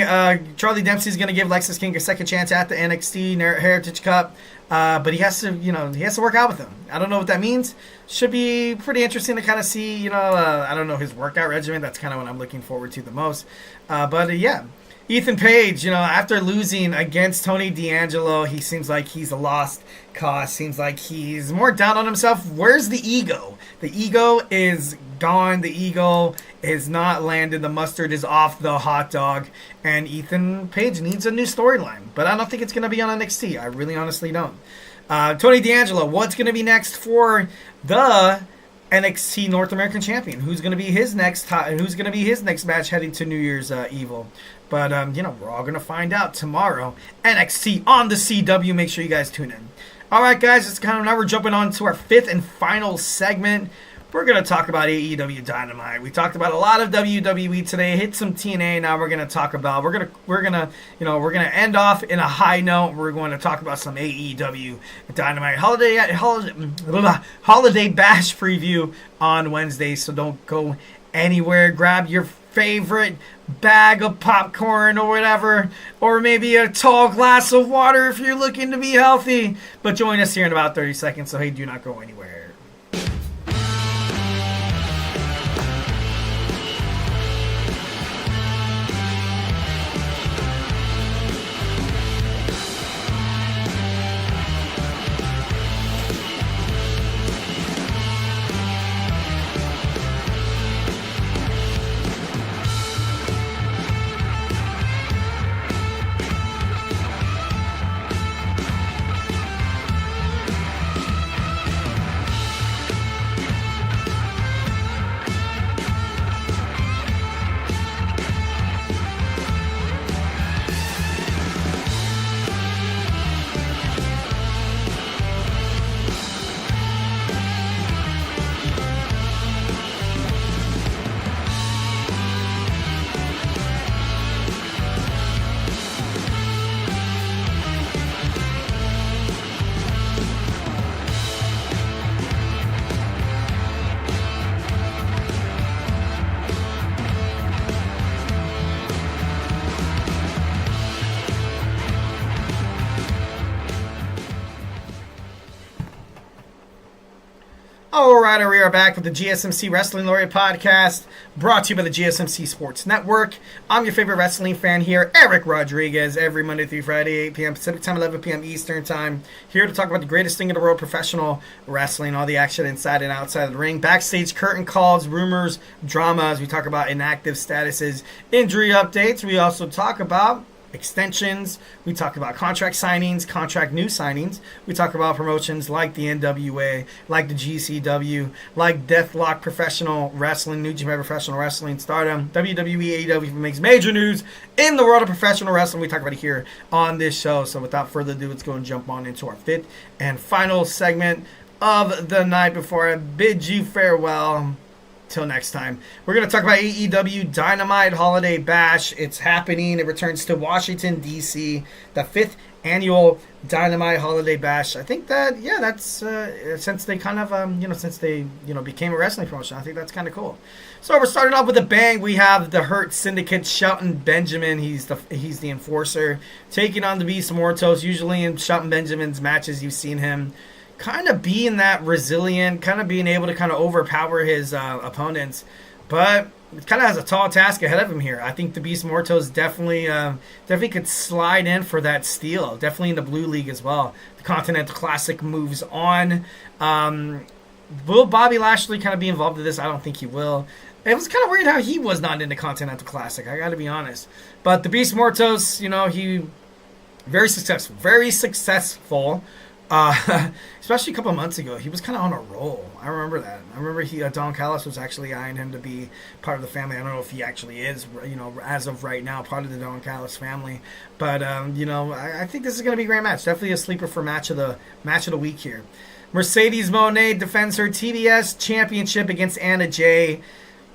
Charlie Dempsey's going to give Lexis King a second chance at the NXT Heritage Cup, but he has to work out with him. I don't know what that means. Should be pretty interesting to kind of see. I don't know his workout regimen. That's kind of what I'm looking forward to the most. Yeah. Ethan Page, after losing against Tony D'Angelo, he seems like he's a lost cause. Seems like he's more down on himself. Where's the ego? The ego is gone. The ego is not landed. The mustard is off the hot dog. And Ethan Page needs a new storyline. But I don't think it's going to be on NXT. I really honestly don't. Tony D'Angelo, what's going to be next for the NXT North American Champion? Who's going to be his next match heading to New Year's Evil? But, we're all going to find out tomorrow. NXT on the CW. Make sure you guys tune in. All right, guys, it's kind of now we're jumping on to our fifth and final segment. We're going to talk about AEW Dynamite. We talked about a lot of WWE today. Hit some TNA. Now we're going to talk about we're going to end off in a high note. We're going to talk about some AEW Dynamite holiday bash preview on Wednesday. So don't go anywhere. Grab your favorite bag of popcorn or whatever, or maybe a tall glass of water if you're looking to be healthy. But join us here in about 30 seconds. So hey, do not go anywhere. Alright, we are back with the GSMC Wrestling Laureate podcast, brought to you by the GSMC Sports Network. I'm your favorite wrestling fan here, Eric Rodriguez, every Monday through Friday, 8 p.m. Pacific Time, 11 p.m. Eastern Time, here to talk about the greatest thing in the world, professional wrestling, all the action inside and outside of the ring, backstage curtain calls, rumors, dramas. We talk about inactive statuses, injury updates. We also talk about extensions. We talk about contract signings, contract new signings. We talk about promotions like the NWA, like the GCW, like Deathlock Professional Wrestling, New Japan Professional Wrestling, Stardom, WWE, AEW makes major news in the world of professional wrestling. We talk about it here on this show. So without further ado, let's go and jump on into our fifth and final segment of the night before I bid you farewell. Till next time, we're going to talk about AEW Dynamite Holiday Bash. It's happening. It returns to Washington, D.C., the 5th annual Dynamite Holiday Bash. I think that, that's since they kind of, became a wrestling promotion, I think that's kind of cool. So we're starting off with a bang. We have the Hurt Syndicate, Shelton Benjamin. He's the enforcer, taking on the Beast Mortos. Usually in Shelton Benjamin's matches, you've seen him kind of being that resilient, kind of being able to kind of overpower his opponents, but it kind of has a tall task ahead of him here. I think the Beast Mortos definitely could slide in for that steal, definitely in the Blue League as well. The Continental Classic moves on. Will Bobby Lashley kind of be involved in this? I don't think he will. It was kind of weird how he was not in the Continental Classic, I got to be honest. But the Beast Mortos, he very successful. Especially a couple of months ago, he was kind of on a roll. I remember that. I remember Don Callis was actually eyeing him to be part of the family. I don't know if he actually is, as of right now, part of the Don Callis family. But I think this is going to be a great match. Definitely a sleeper for match of the week here. Mercedes Mone defends her TBS championship against Anna Jay.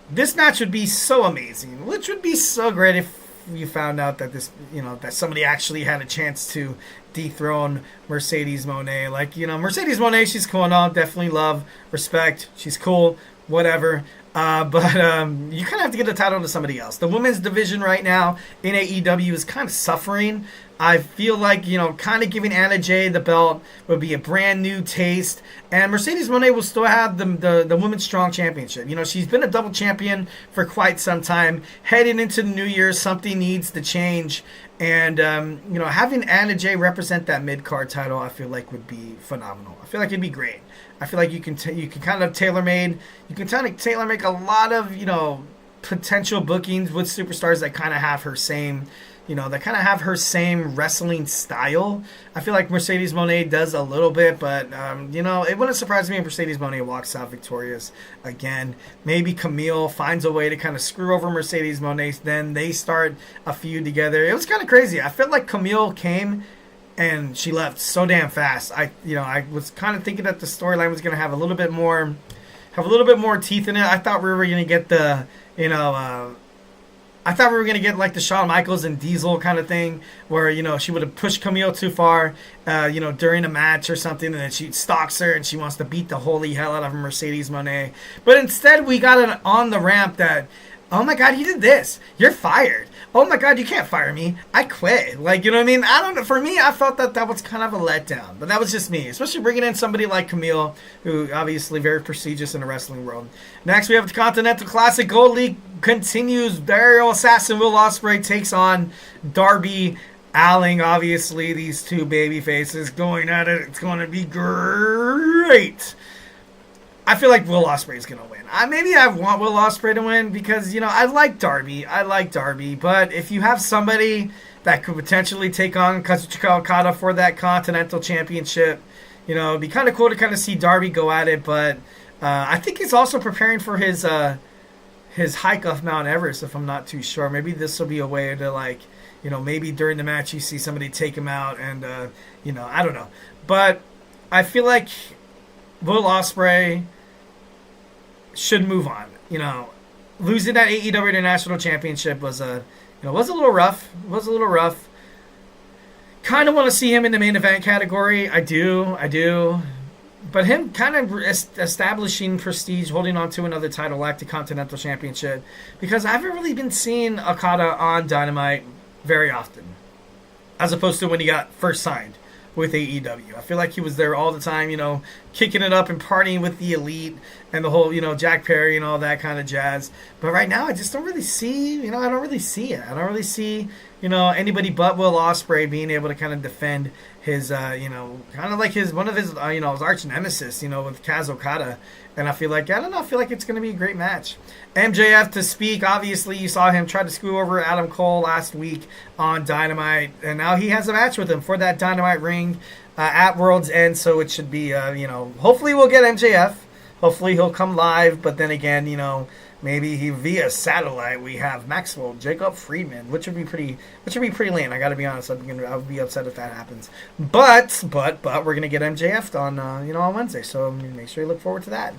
This match would be so amazing, which would be so great if you found out that that somebody actually had a chance to dethrone Mercedes Mone. Mercedes Mone, she's cool and all, definitely love, respect, she's cool, whatever. But you kind of have to get the title to somebody else. The women's division right now in AEW is kind of suffering. I feel like, kind of giving Anna Jay the belt would be a brand new taste. And Mercedes Mone will still have the Women's Strong Championship. She's been a double champion for quite some time. Heading into the new year, something needs to change. And, having Anna Jay represent that mid-card title, I feel like would be phenomenal. I feel like it'd be great. I feel like you can kind of tailor-make a lot of, potential bookings with superstars that kind of have her same, wrestling style. I feel like Mercedes Mone does a little bit, but, it wouldn't surprise me if Mercedes Mone walks out victorious again. Maybe Camille finds a way to kind of screw over Mercedes Mone, then they start a feud together. It was kind of crazy. I felt like Camille came and she left so damn fast. I was kind of thinking that the storyline was going to have a little bit more teeth in it. I thought we were going to get like the Shawn Michaels and Diesel kind of thing where, she would have pushed Camille too far, during a match or something, and then she stalks her and she wants to beat the holy hell out of Mercedes Mone. But instead we got an on the ramp that, oh my God, you did this, you're fired. Oh my God, you can't fire me, I quit. Like, you know what I mean? I don't know. For me, I felt that was kind of a letdown. But that was just me. Especially bringing in somebody like Camille, who obviously very prestigious in the wrestling world. Next, we have the Continental Classic. Gold League continues. Burial Assassin Will Ospreay takes on Darby Allin. Obviously, these two baby faces going at it. It's going to be great. I feel like Will Ospreay is going to win. Maybe I want Will Ospreay to win because, I like Darby. But if you have somebody that could potentially take on Kazuchika Okada for that Continental Championship, it'd be kind of cool to kind of see Darby go at it. But I think he's also preparing for his hike off Mount Everest, if I'm not too sure. Maybe this will be a way to, maybe during the match you see somebody take him out and, I don't know. But I feel like Will Ospreay should move on. Losing that AEW International Championship was a little rough. Kind of want to see him in the main event category. I do. But him kind of establishing prestige, holding on to another title like the Continental Championship, because I haven't really been seeing Okada on Dynamite very often, as opposed to when he got first signed with AEW. I feel like he was there all the time, kicking it up and partying with the Elite and the whole, Jack Perry and all that kind of jazz. But right now, I just don't really see, I don't really see it. I don't really see anybody but Will Ospreay being able to kind of defend his, kind of like one of his, his arch nemesis, with Kaz Okada. And I feel like it's going to be a great match. MJF to speak. Obviously, you saw him try to screw over Adam Cole last week on Dynamite. And now he has a match with him for that Dynamite ring at World's End. So it should be, hopefully we'll get MJF. Hopefully he'll come live. But then again, maybe via satellite we have Maxwell Jacob Friedman, which would be pretty lame. I got to be honest. I would be upset if that happens. But we're gonna get MJF on on Wednesday, so make sure you look forward to that.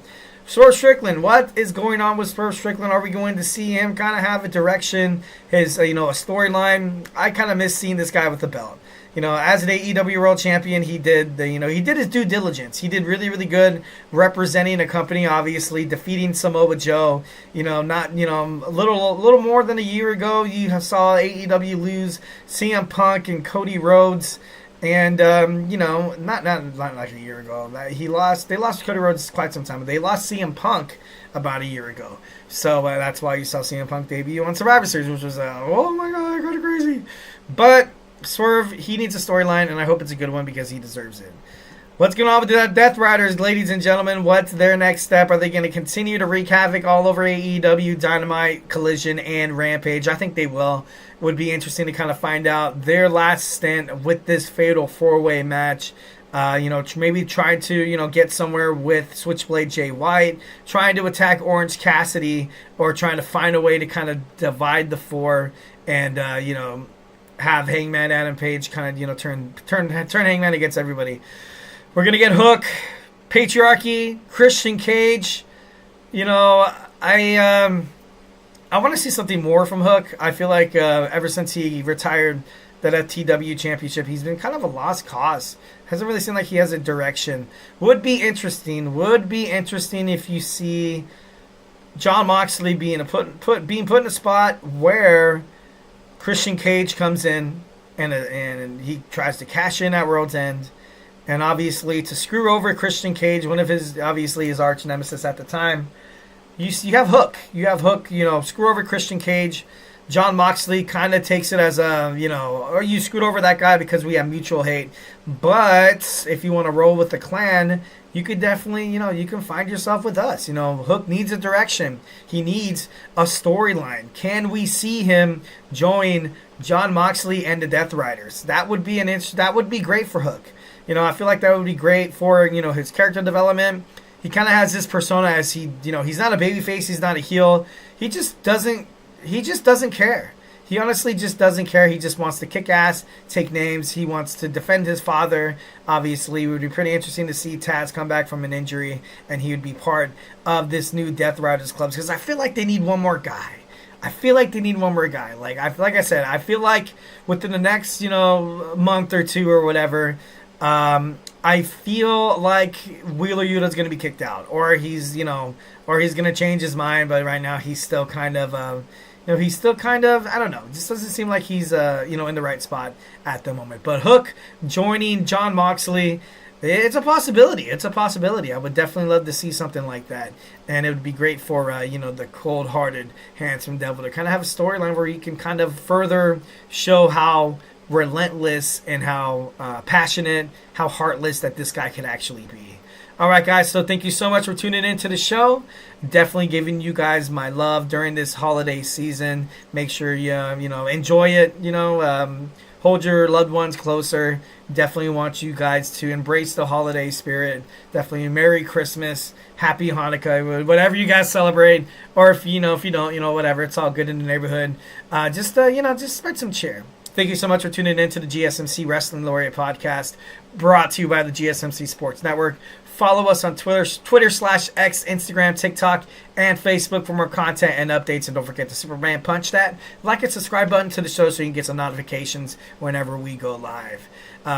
Swerve Strickland, what is going on with Swerve Strickland? Are we going to see him kind of have a direction, his a storyline? I kind of miss seeing this guy with the belt. As an AEW World Champion, he did he did his due diligence. He did really, really good representing a company, obviously, defeating Samoa Joe. Not a little more than a year ago, you saw AEW lose CM Punk and Cody Rhodes. And not like a year ago. They lost Cody Rhodes quite some time, but they lost CM Punk about a year ago. So that's why you saw CM Punk debut on Survivor Series, which was oh my god, kind of crazy. But Swerve, he needs a storyline, and I hope it's a good one because he deserves it. What's going on with the Death Riders, ladies and gentlemen? What's their next step? Are they going to continue to wreak havoc all over AEW, Dynamite, Collision, and Rampage? I think they will. It would be interesting to kind of find out their last stint with this fatal 4-way match. Maybe try to, get somewhere with Switchblade Jay White, trying to attack Orange Cassidy, or trying to find a way to kind of divide the four and, have Hangman Adam Page kind of, turn Hangman against everybody. We're going to get Hook, Patriarchy, Christian Cage. I want to see something more from Hook. I feel like ever since he retired that FTW championship, he's been kind of a lost cause. Hasn't really seemed like he has a direction. Would be interesting if you see Jon Moxley being put in a spot where Christian Cage comes in and he tries to cash in at World's End, and obviously to screw over Christian Cage, one of his arch nemesis at the time. You have Hook. Screw over Christian Cage. Jon Moxley kind of takes it as or you screwed over that guy because we have mutual hate. But if you want to roll with the clan, you could definitely, you can find yourself with us. Hook needs a direction. He needs a storyline. Can we see him join Jon Moxley and the Death Riders? That would be that would be great for Hook. I feel like that would be great for, his character development. He kind of has this persona as he's not a babyface, he's not a heel. He just doesn't care. He honestly just doesn't care. He just wants to kick ass, take names. He wants to defend his father. Obviously, it would be pretty interesting to see Taz come back from an injury, and he would be part of this new Death Riders club, because I feel like they need one more guy. Like I said, I feel like within the next, month or two or whatever, I feel like Wheeler Yuta's going to be kicked out, or he's going to change his mind. But right now, he's still kind of, I don't know. It just doesn't seem like he's, in the right spot at the moment. But Hook joining Jon Moxley, it's a possibility. I would definitely love to see something like that. And it would be great for, the cold-hearted, handsome devil to kind of have a storyline where he can kind of further show how relentless and how passionate, how heartless that this guy can actually be. All right, guys, so thank you so much for tuning into the show. Definitely giving you guys my love during this holiday season. Make sure you enjoy it, hold your loved ones closer. Definitely want you guys to embrace the holiday spirit. Definitely Merry Christmas, Happy Hanukkah, whatever you guys celebrate, or if you don't, whatever, it's all good in the neighborhood. Just spread some cheer. Thank you so much for tuning in to the GSMC Wrestling Laureate podcast, brought to you by the GSMC Sports Network. Follow us on Twitter/X, Instagram, TikTok, and Facebook for more content and updates. And don't forget to Superman punch that like and subscribe button to the show so you can get some notifications whenever we go live.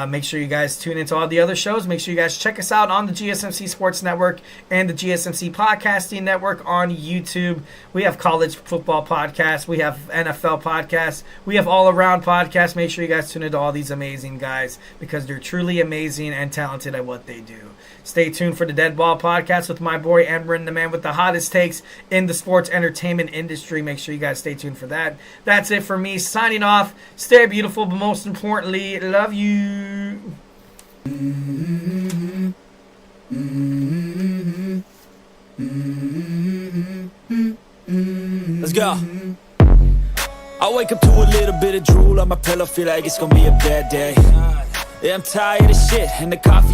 Make sure you guys tune into all the other shows. Make sure you guys check us out on the GSMC Sports Network and the GSMC Podcasting Network on YouTube. We have college football podcasts. We have NFL podcasts. We have all-around podcasts. Make sure you guys tune into all these amazing guys because they're truly amazing and talented at what they do. Stay tuned for the Dead Ball Podcast with my boy Emran, the man with the hottest takes in the sports entertainment industry. Make sure you guys stay tuned for that. That's it for me. Signing off. Stay beautiful, but most importantly, love you.
Let's go. I wake up to a little bit of drool on my pillow, feel like it's gonna be a bad day. Yeah, I'm tired of shit, and the coffee